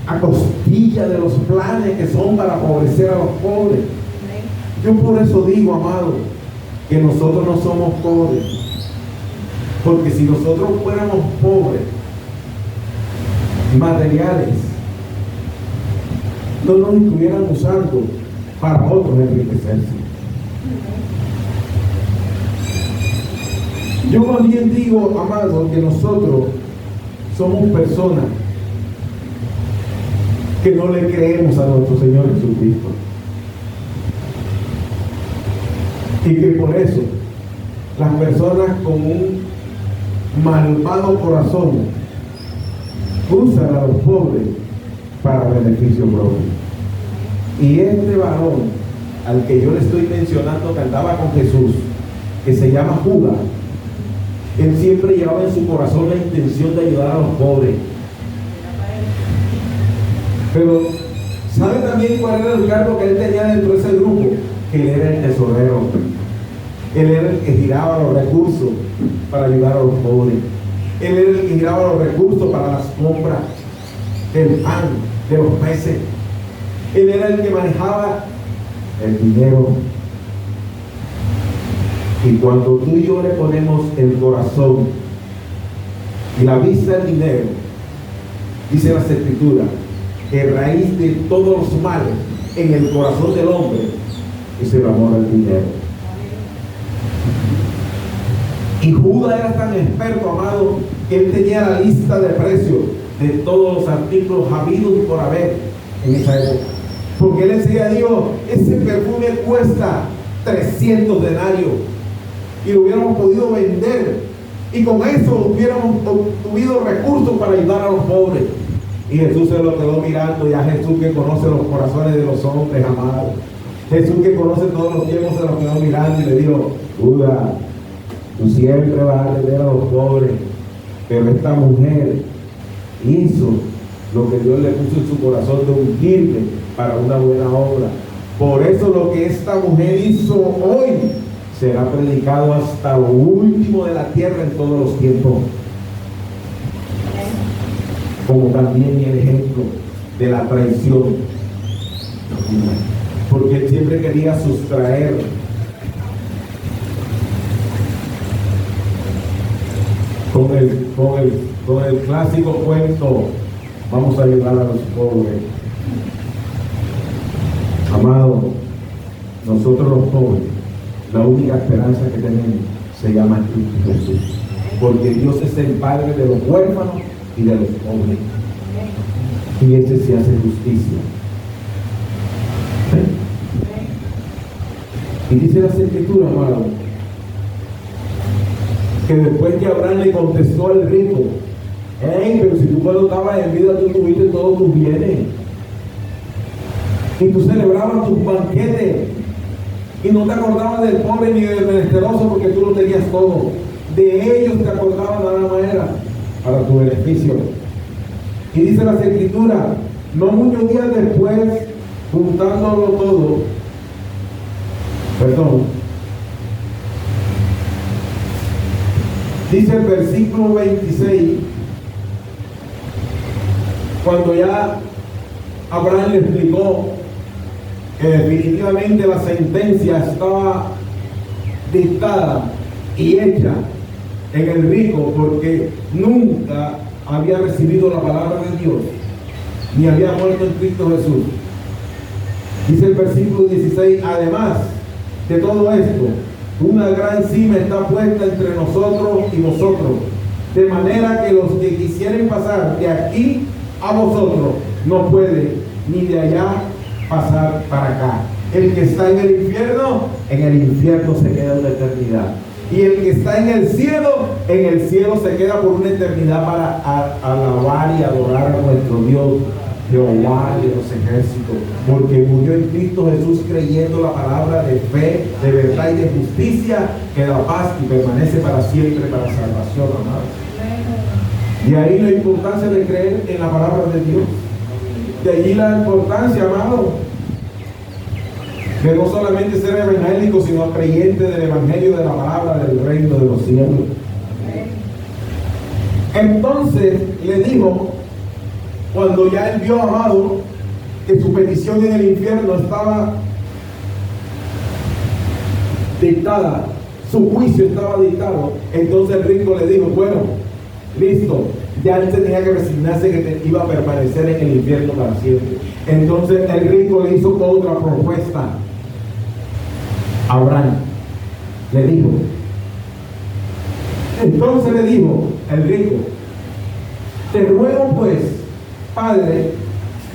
a costilla de los planes que son para favorecer a los pobres. Yo por eso digo, amado, que nosotros no somos pobres. Porque si nosotros fuéramos pobres, materiales, no nos estuvieran usando para otros enriquecerse. Yo más bien digo, amado, que nosotros somos personas que no le creemos a nuestro Señor Jesucristo. Y que por eso las personas con un malvado corazón usan a los pobres para beneficio propio. Y este varón al que yo le estoy mencionando, que andaba con Jesús, que se llama Judas, él siempre llevaba en su corazón la intención de ayudar a los pobres. Pero ¿sabe también cuál era el cargo que él tenía dentro de ese grupo? Que él era el tesorero. Él era el que giraba los recursos para ayudar a los pobres. Él era el que giraba los recursos para las compras del pan, de los peces. Él era el que manejaba el dinero. Y cuando tú y yo le ponemos el corazón y la vista al dinero, dice las Escrituras, que raíz de todos los males en el corazón del hombre es el amor al dinero. Y Judas era tan experto, amado, que él tenía la lista de precios de todos los artículos habidos y por haber en esa época. Porque él decía a Dios, ese perfume cuesta 300 denarios y lo hubiéramos podido vender y con eso hubiéramos obtenido recursos para ayudar a los pobres. Y Jesús se lo quedó mirando, y a Jesús que conoce los corazones de los hombres, amados. Jesús que conoce todos los tiempos se lo quedó mirando y le dijo, Judas, tú siempre vas a atender a los pobres, pero esta mujer hizo lo que Dios le puso en su corazón de ungirle para una buena obra. Por eso lo que esta mujer hizo hoy será predicado hasta lo último de la tierra en todos los tiempos. Como también el ejemplo de la traición. Porque él siempre quería sustraer con el clásico cuento, vamos a ayudar a los pobres. Amado, nosotros los pobres, la única esperanza que tenemos se llama Cristo Jesús. Porque Dios es el Padre de los huérfanos y de los pobres. Y ese se hace justicia. Y dice las Escrituras, amado, que después que Abraham le contestó al rico, hey, pero si tú cuando estabas en vida tú tuviste todos tus bienes y tú celebrabas tus banquetes y no te acordabas del pobre ni del menesteroso porque tú lo tenías todo. De ellos te acordabas de la manera para tu beneficio. Y dice las Escrituras, no muchos días después, juntándolo todo, dice el versículo 26, cuando ya Abraham le explicó que definitivamente la sentencia estaba dictada y hecha en el rico, porque nunca había recibido la palabra de Dios ni había muerto en Cristo Jesús. Dice el versículo 16, además de todo esto, una gran cima está puesta entre nosotros y vosotros, de manera que los que quisieren pasar de aquí a vosotros no pueden ni de allá pasar para acá. El que está en el infierno se queda una eternidad. Y el que está en el cielo se queda por una eternidad para alabar y adorar a nuestro Dios, Jehová de los ejércitos, porque murió en Cristo Jesús creyendo la palabra de fe, de verdad y de justicia, que da paz y permanece para siempre para salvación, amados. De ahí la importancia de creer en la palabra de Dios. De allí la importancia, amado, de no solamente ser evangélico, sino creyente del evangelio de la palabra del reino de los cielos. Entonces le dijo, cuando ya él vio, amado, que su petición en el infierno estaba dictada, su juicio estaba dictado. Entonces el rico le dijo, bueno, listo, ya él tenía que resignarse que iba a permanecer en el infierno para siempre. Entonces el rico le hizo otra propuesta. Abraham le dijo, entonces le dijo el rico, te ruego pues, Padre,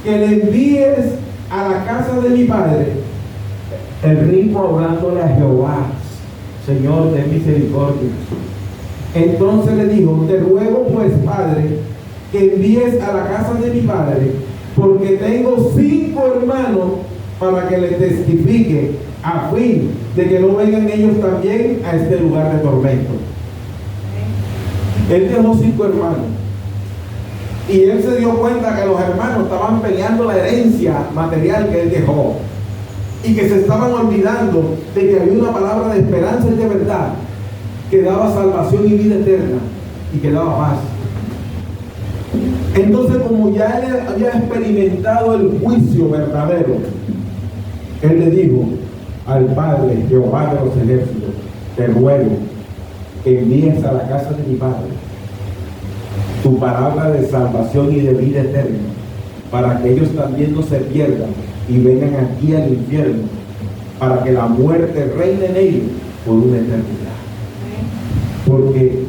que le envíes a la casa de mi padre. El rico hablándole a Jehová, Señor, ten misericordia. Entonces le dijo, te ruego pues, Padre, que envíes a la casa de mi padre, porque tengo 5 hermanos para que le testifique, a fin de que no vengan ellos también a este lugar de tormento. Él dejó 5 hermanos. Y él se dio cuenta que los hermanos estaban peleando la herencia material que él dejó. Y que se estaban olvidando de que había una palabra de esperanza y de verdad que daba salvación y vida eterna y que daba paz. Entonces, como ya él había experimentado el juicio verdadero, él le dijo al Padre, Jehová de los ejércitos, te ruego que envíes a la casa de mi Padre tu palabra de salvación y de vida eterna, para que ellos también no se pierdan y vengan aquí al infierno, para que la muerte reine en ellos por una eternidad. Porque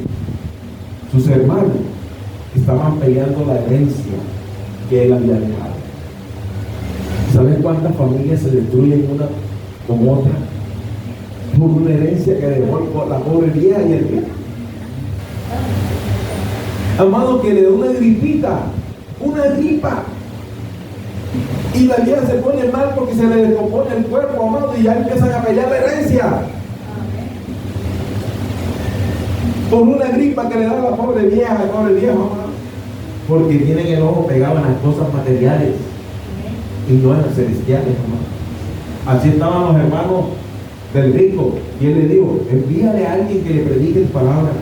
sus hermanos estaban peleando la herencia que él había dejado. ¿Saben cuántas familias se destruyen una con otra por una herencia que dejó la pobre vieja y el viejo? Amado, que le da una gripa, y la vieja se pone mal porque se le descompone el cuerpo, amado, y ya empiezan a pelear la herencia. Por una gripa que le da la pobre vieja, al pobre viejo, amado, porque tienen el ojo pegado en las cosas materiales y no en las celestiales, amado. Así estaban los hermanos del rico, y él le dijo, envíale a alguien que le predique tu palabra.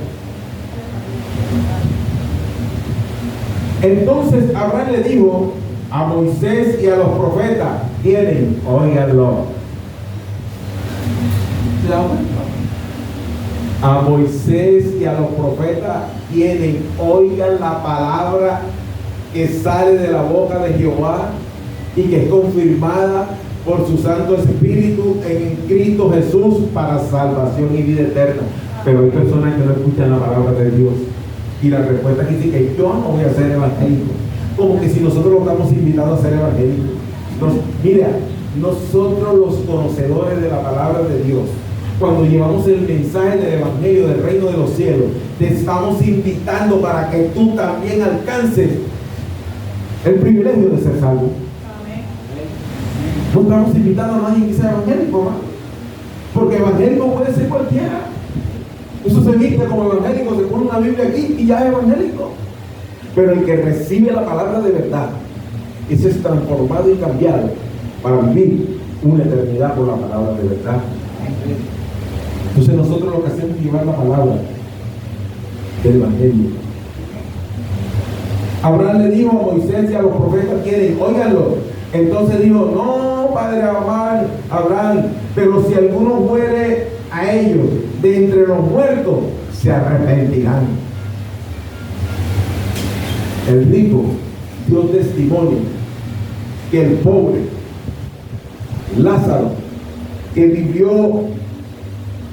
Entonces Abraham le dijo a Moisés y a los profetas, tienen, óiganlo. A Moisés y a los profetas tienen, oigan la palabra que sale de la boca de Jehová y que es confirmada por su Santo Espíritu en Cristo Jesús para salvación y vida eterna. Pero hay personas que no escuchan la palabra de Dios. Y la respuesta que dice que yo no voy a ser evangélico. Como que si nosotros lo estamos invitados a ser evangélicos. Mira, nosotros los conocedores de la palabra de Dios, cuando llevamos el mensaje del evangelio del reino de los cielos, te estamos invitando para que tú también alcances el privilegio de ser salvo. No estamos invitando a nadie que sea evangélico, ¿no? Porque evangélico puede ser cualquiera. Eso se viste como evangélico, se pone una Biblia aquí y ya es evangélico. Pero el que recibe la palabra de verdad, ese es transformado y cambiado para vivir una eternidad por la palabra de verdad. Entonces nosotros lo que hacemos es llevar la palabra del evangelio. Abraham le dijo a Moisés y a los profetas, quieren, óiganlo. Entonces dijo, no, padre Abraham, pero si alguno muere a ellos de entre los muertos, se arrepentirán. El rico dio testimonio que el pobre Lázaro, que vivió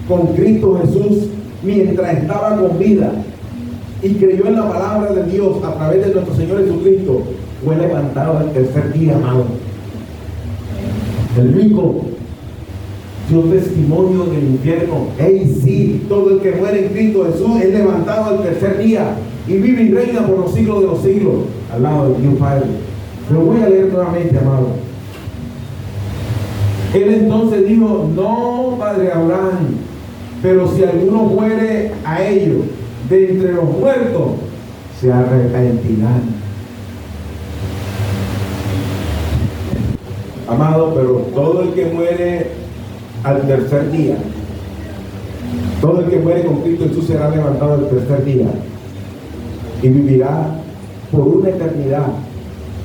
con Cristo Jesús mientras estaba con vida y creyó en la palabra de Dios a través de nuestro Señor Jesucristo, fue levantado al tercer día, amado. El rico dio testimonio en el infierno. Sí, todo el que muere en Cristo Jesús es levantado al tercer día y vive y reina por los siglos de los siglos al lado de Dios Padre. Lo voy a leer nuevamente, amado. Él entonces dijo, no, padre Abraham, pero si alguno muere a ellos de entre los muertos, se arrepentirán. Amado, pero todo el que muere al tercer día, todo el que muere con Cristo Jesús será levantado al tercer día y vivirá por una eternidad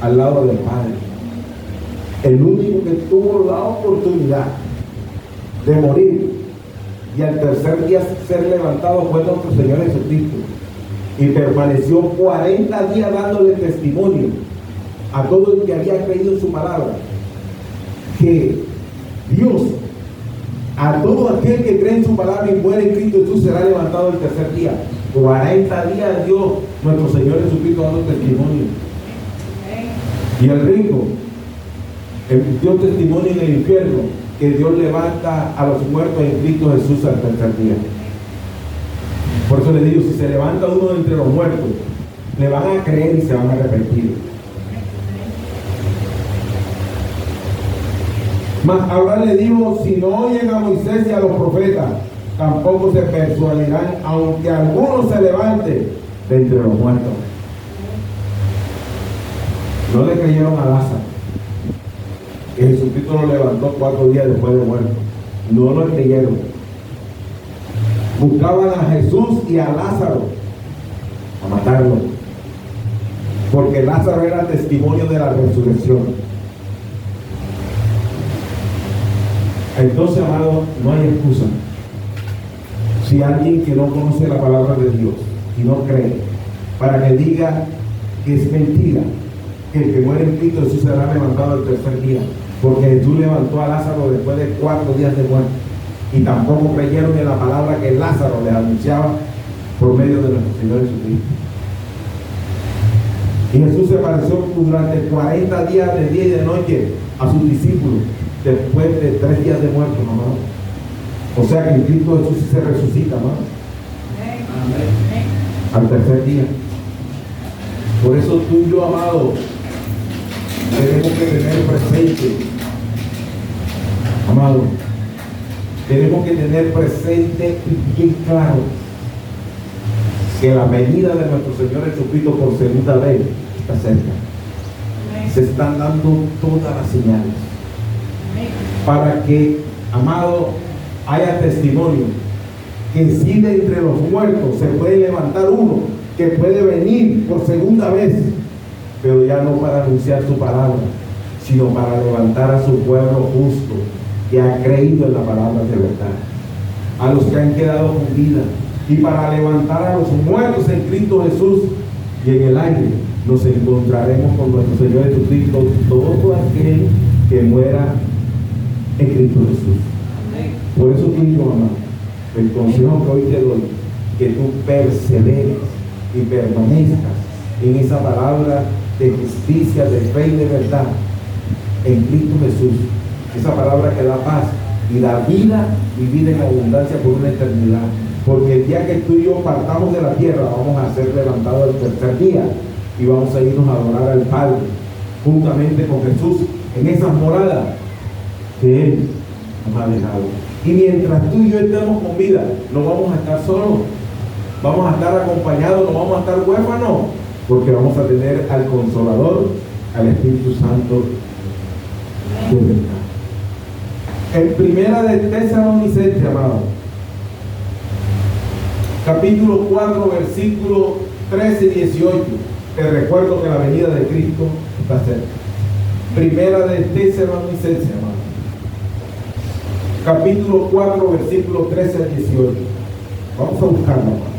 al lado del Padre. El único que tuvo la oportunidad de morir y al tercer día ser levantado fue nuestro Señor Jesucristo. Y permaneció 40 días dándole testimonio a todo el que había creído en su palabra, que Dios, a todo aquel que cree en su palabra y muere en Cristo Jesús, será levantado el tercer día. 40 días dio nuestro Señor Jesucristo dando testimonio. Y el rico dio testimonio en el infierno que Dios levanta a los muertos en Cristo Jesús al tercer día. Por eso le digo, si se levanta uno de entre los muertos, le van a creer y se van a arrepentir. Mas ahora le digo, si no oyen a Moisés y a los profetas, tampoco se persuadirán, aunque alguno se levante de entre los muertos. No le creyeron a Lázaro, que Jesucristo lo levantó 4 días después de muerto. No lo creyeron. Buscaban a Jesús y a Lázaro a matarlo, porque Lázaro era testimonio de la resurrección. Entonces, amado, no hay excusa. Si alguien que no conoce la palabra de Dios y no cree, para que diga que es mentira, que el que muere en Cristo Jesús será levantado el tercer día, porque Jesús levantó a Lázaro después de 4 días de muerte, y tampoco creyeron en la palabra que Lázaro les anunciaba por medio de nuestro Señor Jesucristo. Y Jesús se apareció durante 40 días de día y de noche a sus discípulos, después de 3 días de muerte, hermano. O sea que en Cristo Jesús se resucita, hermano. Al tercer día. Por eso tú y yo, amado, tenemos que tener presente, amado, tenemos que tener presente y bien claro que la venida de nuestro Señor Jesucristo por segunda vez está cerca. Se están dando todas las señales para que, amado, haya testimonio que si de entre los muertos se puede levantar uno que puede venir por segunda vez, pero ya no para anunciar su palabra, sino para levantar a su pueblo justo que ha creído en la palabra de verdad, a los que han quedado con vida, y para levantar a los muertos en Cristo Jesús. Y en el aire nos encontraremos con nuestro Señor Jesucristo, todo aquel que muera en Cristo Jesús. Por eso tú y yo, amado, el consejo que hoy te doy, que tú perseveres y permanezcas en esa palabra de justicia, de fe y de verdad en Cristo Jesús, esa palabra que da paz y da vida y vida en abundancia por una eternidad, porque el día que tú y yo partamos de la tierra vamos a ser levantados el tercer día y vamos a irnos a adorar al Padre juntamente con Jesús en esas moradas que Él nos ha dejado. Y mientras tú y yo estemos con vida, no vamos a estar solos, vamos a estar acompañados, no vamos a estar huérfanos, porque vamos a tener al Consolador, al Espíritu Santo de verdad. En Primera de Tesalonicenses, amado, capítulo 4, versículos 13 y 18, te recuerdo que la venida de Cristo está cerca. Primera de Tesalonicenses, amado, capítulo 4, versículos 13 al 18. Vamos a buscarlo, amado,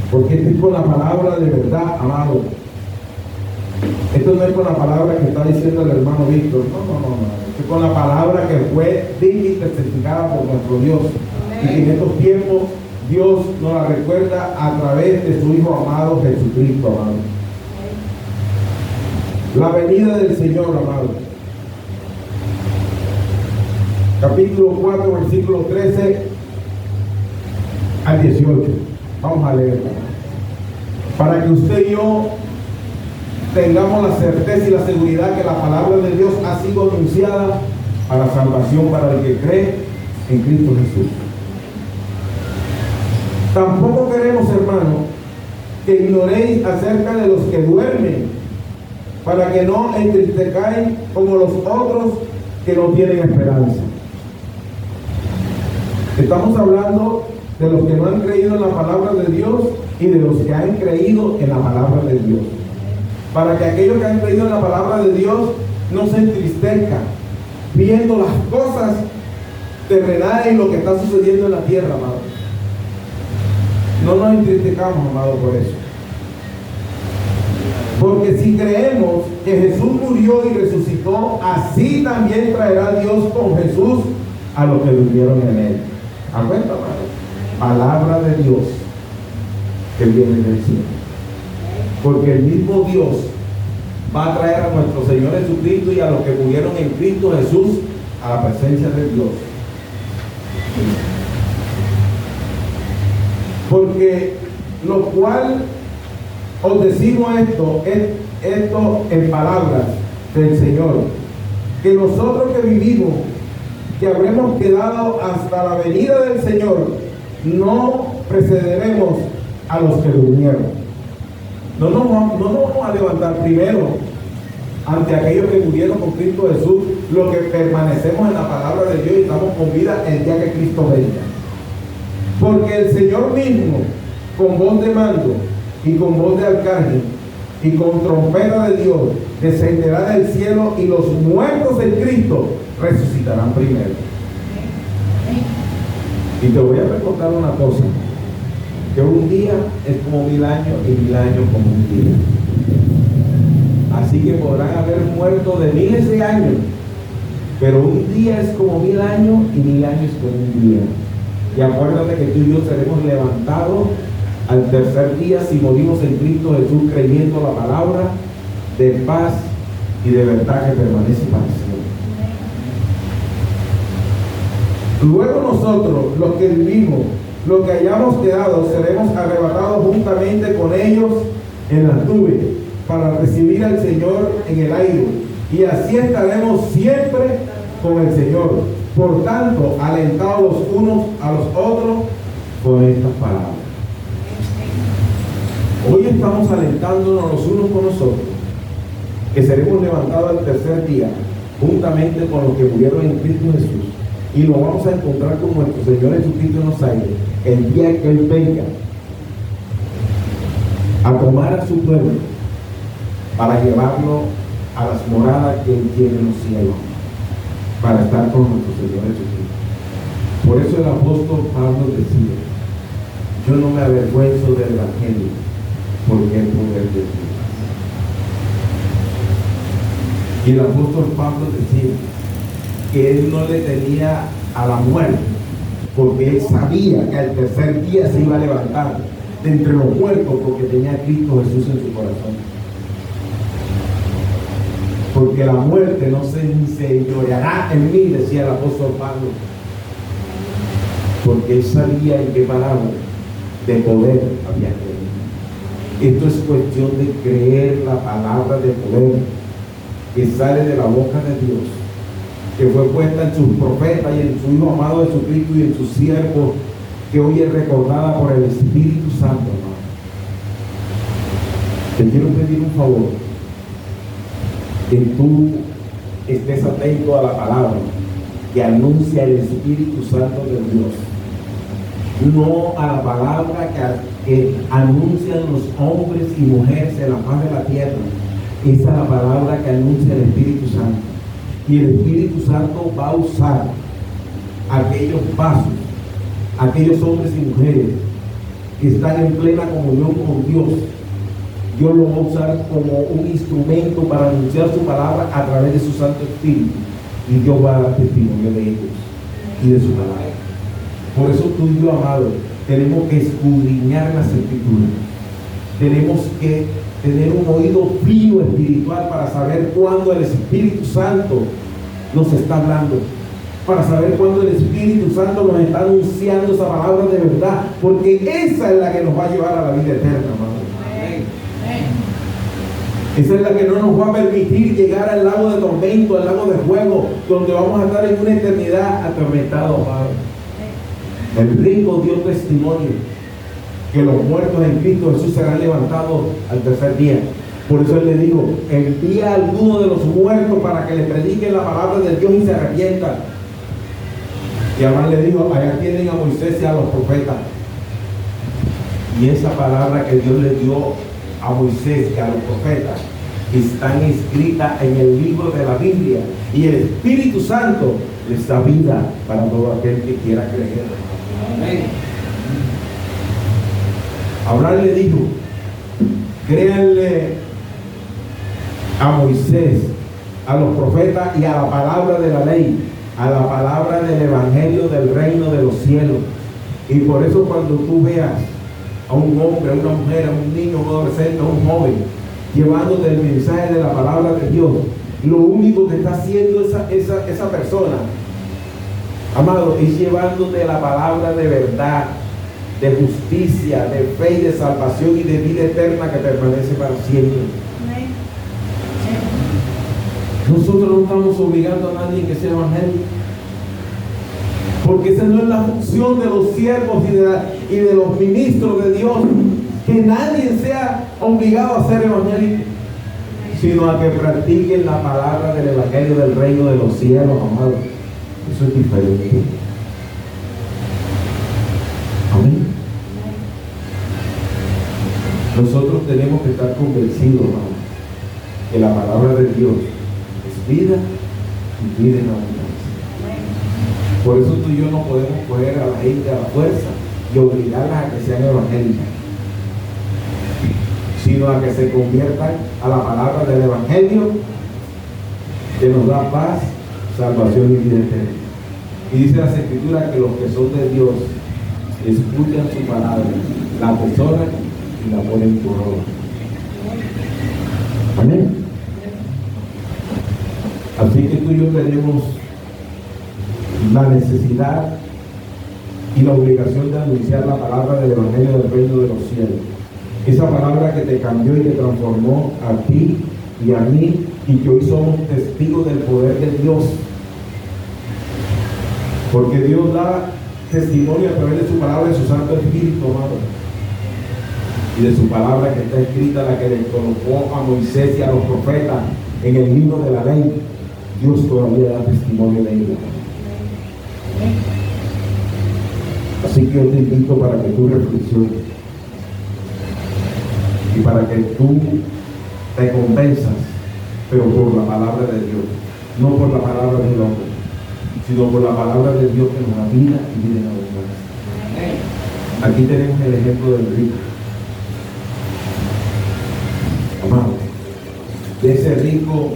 porque esto es con la palabra de verdad, amado. Esto no es con la palabra que está diciendo el hermano Víctor, no. Esto es con la palabra que fue digna y testificada por nuestro Dios. Y que en estos tiempos Dios nos la recuerda a través de su Hijo amado Jesucristo, amado. La venida del Señor, amado. Capítulo 4, versículo 13 al 18. Vamos a leer. Para que usted y yo tengamos la certeza y la seguridad que la palabra de Dios ha sido anunciada para salvación para el que cree en Cristo Jesús. Tampoco queremos, hermanos, que ignoréis acerca de los que duermen, para que no entristezcáis como los otros que no tienen esperanza. Estamos hablando de los que no han creído en la palabra de Dios y de los que han creído en la palabra de Dios. Para que aquellos que han creído en la palabra de Dios no se entristezcan viendo las cosas terrenales y lo que está sucediendo en la tierra, amado. No nos entristezcamos, amado, por eso. Porque si creemos que Jesús murió y resucitó, así también traerá Dios con Jesús a los que durmieron en él. ¿Acuerdo, amado? Palabra de Dios que viene del cielo. Porque el mismo Dios va a traer a nuestro Señor Jesucristo y a los que murieron en Cristo Jesús a la presencia de Dios. Porque lo cual os decimos esto en palabras del Señor, que nosotros que vivimos, que habremos quedado hasta la venida del Señor, no precederemos a los que durmieron. No nos vamos a levantar primero ante aquellos que murieron con Cristo Jesús, los que permanecemos en la palabra de Dios y estamos con vida el día que Cristo venga. Porque el Señor mismo, con voz de mando y con voz de arcángel y con trompeta de Dios, descenderá del cielo y los muertos en Cristo resucitarán primero. Y te voy a recordar una cosa, que un día es como 1000 años y 1000 años como un día. Así que podrán haber muerto de miles de años, pero un día es como 1000 años y 1000 años como un día. Y acuérdate que tú y yo seremos levantados al tercer día si morimos en Cristo Jesús creyendo la palabra de paz y de verdad que permanece para siempre. Luego nosotros, los que vivimos, los que hayamos quedado, seremos arrebatados juntamente con ellos en las nubes para recibir al Señor en el aire, y así estaremos siempre con el Señor. Por tanto, alentados los unos a los otros con estas palabras. Hoy estamos alentándonos los unos con nosotros, que seremos levantados al tercer día juntamente con los que murieron en Cristo Jesús, y lo vamos a encontrar con nuestro Señor Jesucristo en los aires el día que Él venga a tomar a su pueblo para llevarlo a las moradas que Él tiene en los cielos, para estar con nuestro Señor Jesucristo. Por eso el apóstol Pablo decía: yo no me avergüenzo del evangelio, porque es poder de Dios. Y el apóstol Pablo decía que él no le tenía a la muerte, porque él sabía que al tercer día se iba a levantar de entre los muertos, porque tenía a Cristo Jesús en su corazón. Porque la muerte no se enseñoreará en mí, decía el apóstol Pablo, porque él sabía en qué palabra de poder había creído. Esto es cuestión de creer la palabra de poder que sale de la boca de Dios, que fue puesta en sus profetas y en su Hijo amado Jesucristo y en sus siervos, que hoy es recordada por el Espíritu Santo, hermano. Te quiero pedir un favor, que tú estés atento a la palabra que anuncia el Espíritu Santo de Dios, no a la palabra que anuncian los hombres y mujeres en la faz de la tierra. Esa es la palabra que anuncia el Espíritu Santo. Y el Espíritu Santo va a usar aquellos vasos, aquellos hombres y mujeres que están en plena comunión con Dios. Dios lo va a usar como un instrumento para anunciar su palabra a través de su Santo Espíritu. Y Dios va a dar testimonio de ellos y de su palabra. Por eso tú y yo, amado, tenemos que escudriñar las Escrituras. Tenemos que tener un oído fino espiritual para saber cuándo el Espíritu Santo nos está hablando, para saber cuándo el Espíritu Santo nos está anunciando esa palabra de verdad, porque esa es la que nos va a llevar a la vida eterna, amado. Esa es la que no nos va a permitir llegar al lago de tormento, al lago de fuego, donde vamos a estar en una eternidad atormentados, amado. El rico dio testimonio que los muertos en Cristo Jesús serán levantados al tercer día. Por eso Él le dijo: envía a alguno de los muertos para que le prediquen la palabra de Dios y se arrepientan. Y además le dijo: allá tienen a Moisés y a los profetas. Y esa palabra que Dios le dio a Moisés y a los profetas están escritas en el libro de la Biblia. Y el Espíritu Santo les da vida para todo aquel que quiera creer. Amén. Abraham le dijo: créanle a Moisés, a los profetas y a la palabra de la ley, a la palabra del evangelio del reino de los cielos. Y por eso cuando tú veas a un hombre, a una mujer, a un niño, a un adolescente, a un joven, llevándote el mensaje de la palabra de Dios, lo único que está haciendo esa persona, amado, es llevándote la palabra de verdad, de justicia, de fe y de salvación y de vida eterna que permanece para siempre. Nosotros no estamos obligando a nadie que sea evangélico, porque esa no es la función de los siervos y de los ministros de Dios, que nadie sea obligado a ser evangélico, sino a que practiquen la palabra del evangelio del reino de los cielos, amado. Eso es diferente. Amén. Nosotros tenemos que estar convencidos, hermano, que la palabra de Dios es vida y vida en abundancia. Por eso tú y yo no podemos coger a la gente a la fuerza y obligarlas a que sean evangélicas, sino a que se conviertan a la palabra del evangelio que nos da paz, salvación y vida eterna. Y dice las escrituras que los que son de Dios escuchan su palabra, la atesoran y la ponen por obra. Amén. Así que tú y yo tenemos la necesidad y la obligación de anunciar la palabra del evangelio del reino de los cielos. Esa palabra que te cambió y te transformó a ti y a mí, y que hoy somos testigos del poder de Dios. Porque Dios da testimonio a través de su palabra y su Santo Espíritu, amado. Y de su palabra que está escrita, la que le colocó a Moisés y a los profetas en el libro de la ley. Dios todavía da testimonio de ella. Así que yo te invito para que tú reflexiones y para que tú te convenzas, pero por la palabra de Dios, no por la palabra del hombre, sino por la palabra de Dios que nos da vida y vida en abundancia. Aquí tenemos el ejemplo del rico, amado, de ese rico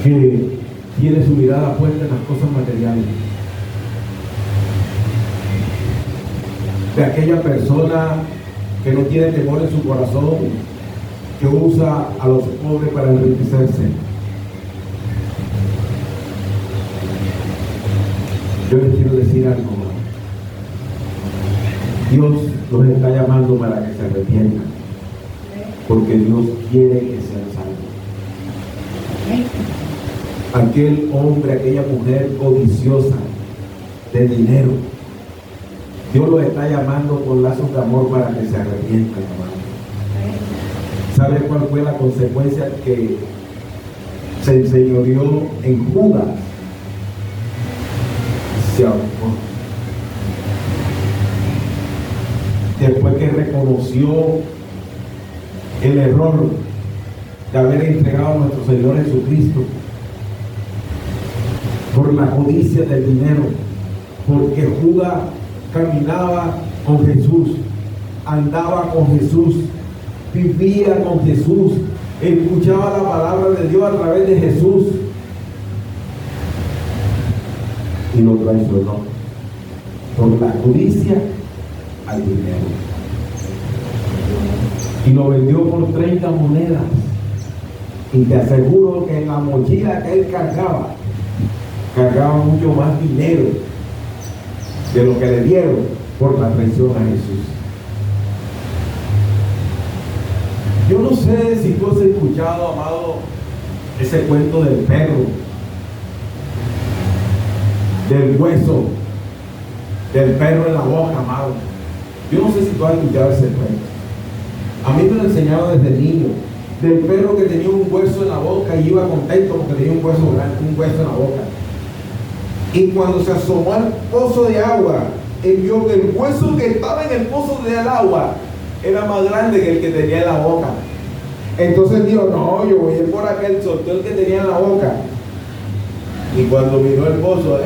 que tiene su mirada puesta en las cosas materiales, de aquella persona que no tiene temor en su corazón, que usa a los pobres para enriquecerse. Yo les quiero decir algo más. Dios los está llamando para que se arrepientan, porque Dios quiere que sean salvos. Aquel hombre, aquella mujer codiciosa de dinero, Dios los está llamando con lazos de amor para que se arrepientan, hermano. ¿Sabe cuál fue la consecuencia que se enseñoreó en Judas? Se ahorcó. Después que reconoció el error de haber entregado a nuestro Señor Jesucristo por la codicia del dinero, porque Judas caminaba con Jesús, andaba con Jesús, vivía con Jesús, escuchaba la palabra de Dios a través de Jesús, y lo traicionó por la codicia al dinero, y lo vendió por 30 monedas. Y te aseguro que en la mochila que él cargaba mucho más dinero de lo que le dieron por la traición a Jesús. Yo no sé si tú has escuchado, amado, ese cuento del perro, del hueso, del perro en la boca, amado. Yo no sé si tú has escuchado ese cuento. A mí me lo enseñaron desde niño, del perro que tenía un hueso en la boca y iba contento porque tenía un hueso grande, un hueso en la boca. Y cuando se asomó al pozo de agua, él vio que el hueso que estaba en el pozo del agua era más grande que el que tenía en la boca. Entonces dijo, no, yo voy a ir por aquel, soltó el que tenía en la boca. Y cuando miró el pozo,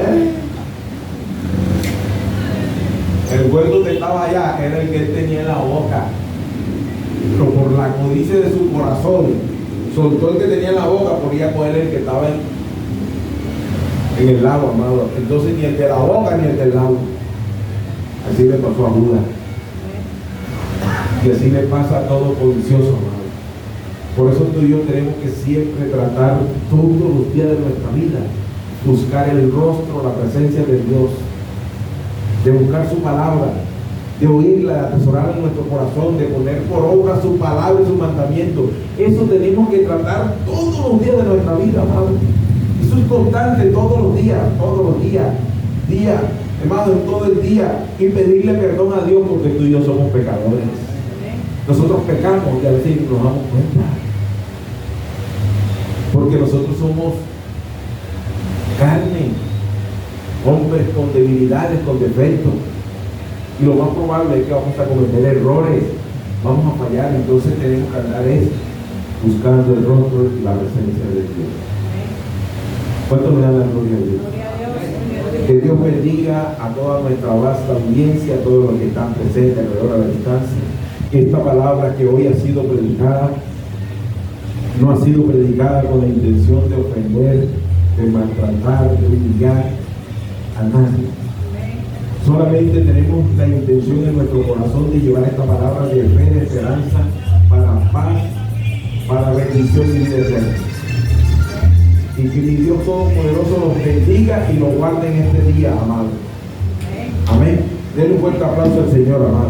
el hueso que estaba allá era el que él tenía en la boca. Pero por la codicia de su corazón, soltó el que tenía en la boca, podía coger el que estaba en el lago, amado. Entonces ni el de la boca ni el del lago. Así le pasó a Judas. Y así le pasa a todo codicioso, amado. Por eso tú y yo tenemos que siempre tratar todos los días de nuestra vida, buscar el rostro, la presencia de Dios, de buscar su palabra, de oírla, de atesorarla en nuestro corazón, de poner por obra su palabra y su mandamiento. Eso tenemos que tratar todos los días de nuestra vida, amado. Eso es constante todos los días, hermano, en todo el día, y pedirle perdón a Dios, porque tú y yo somos pecadores. Nosotros pecamos y a veces nos damos cuenta, porque nosotros somos carne, hombres con debilidades, con defectos, y lo más probable es que vamos a cometer errores, vamos a fallar. Entonces tenemos que andar buscando el rostro y la presencia de Dios. ¿Cuánto me dan la gloria a Dios? Que Dios bendiga a toda nuestra vasta audiencia, a todos los que están presentes alrededor de la distancia. Esta palabra que hoy ha sido predicada no ha sido predicada con la intención de ofender, de maltratar, de humillar a nadie. Solamente tenemos la intención en nuestro corazón de llevar esta palabra de fe, de esperanza, para paz, para bendición y vida eterna. Y que mi Dios Todopoderoso los bendiga y los guarde en este día, amado. Amén. Denle un fuerte aplauso al Señor, amado.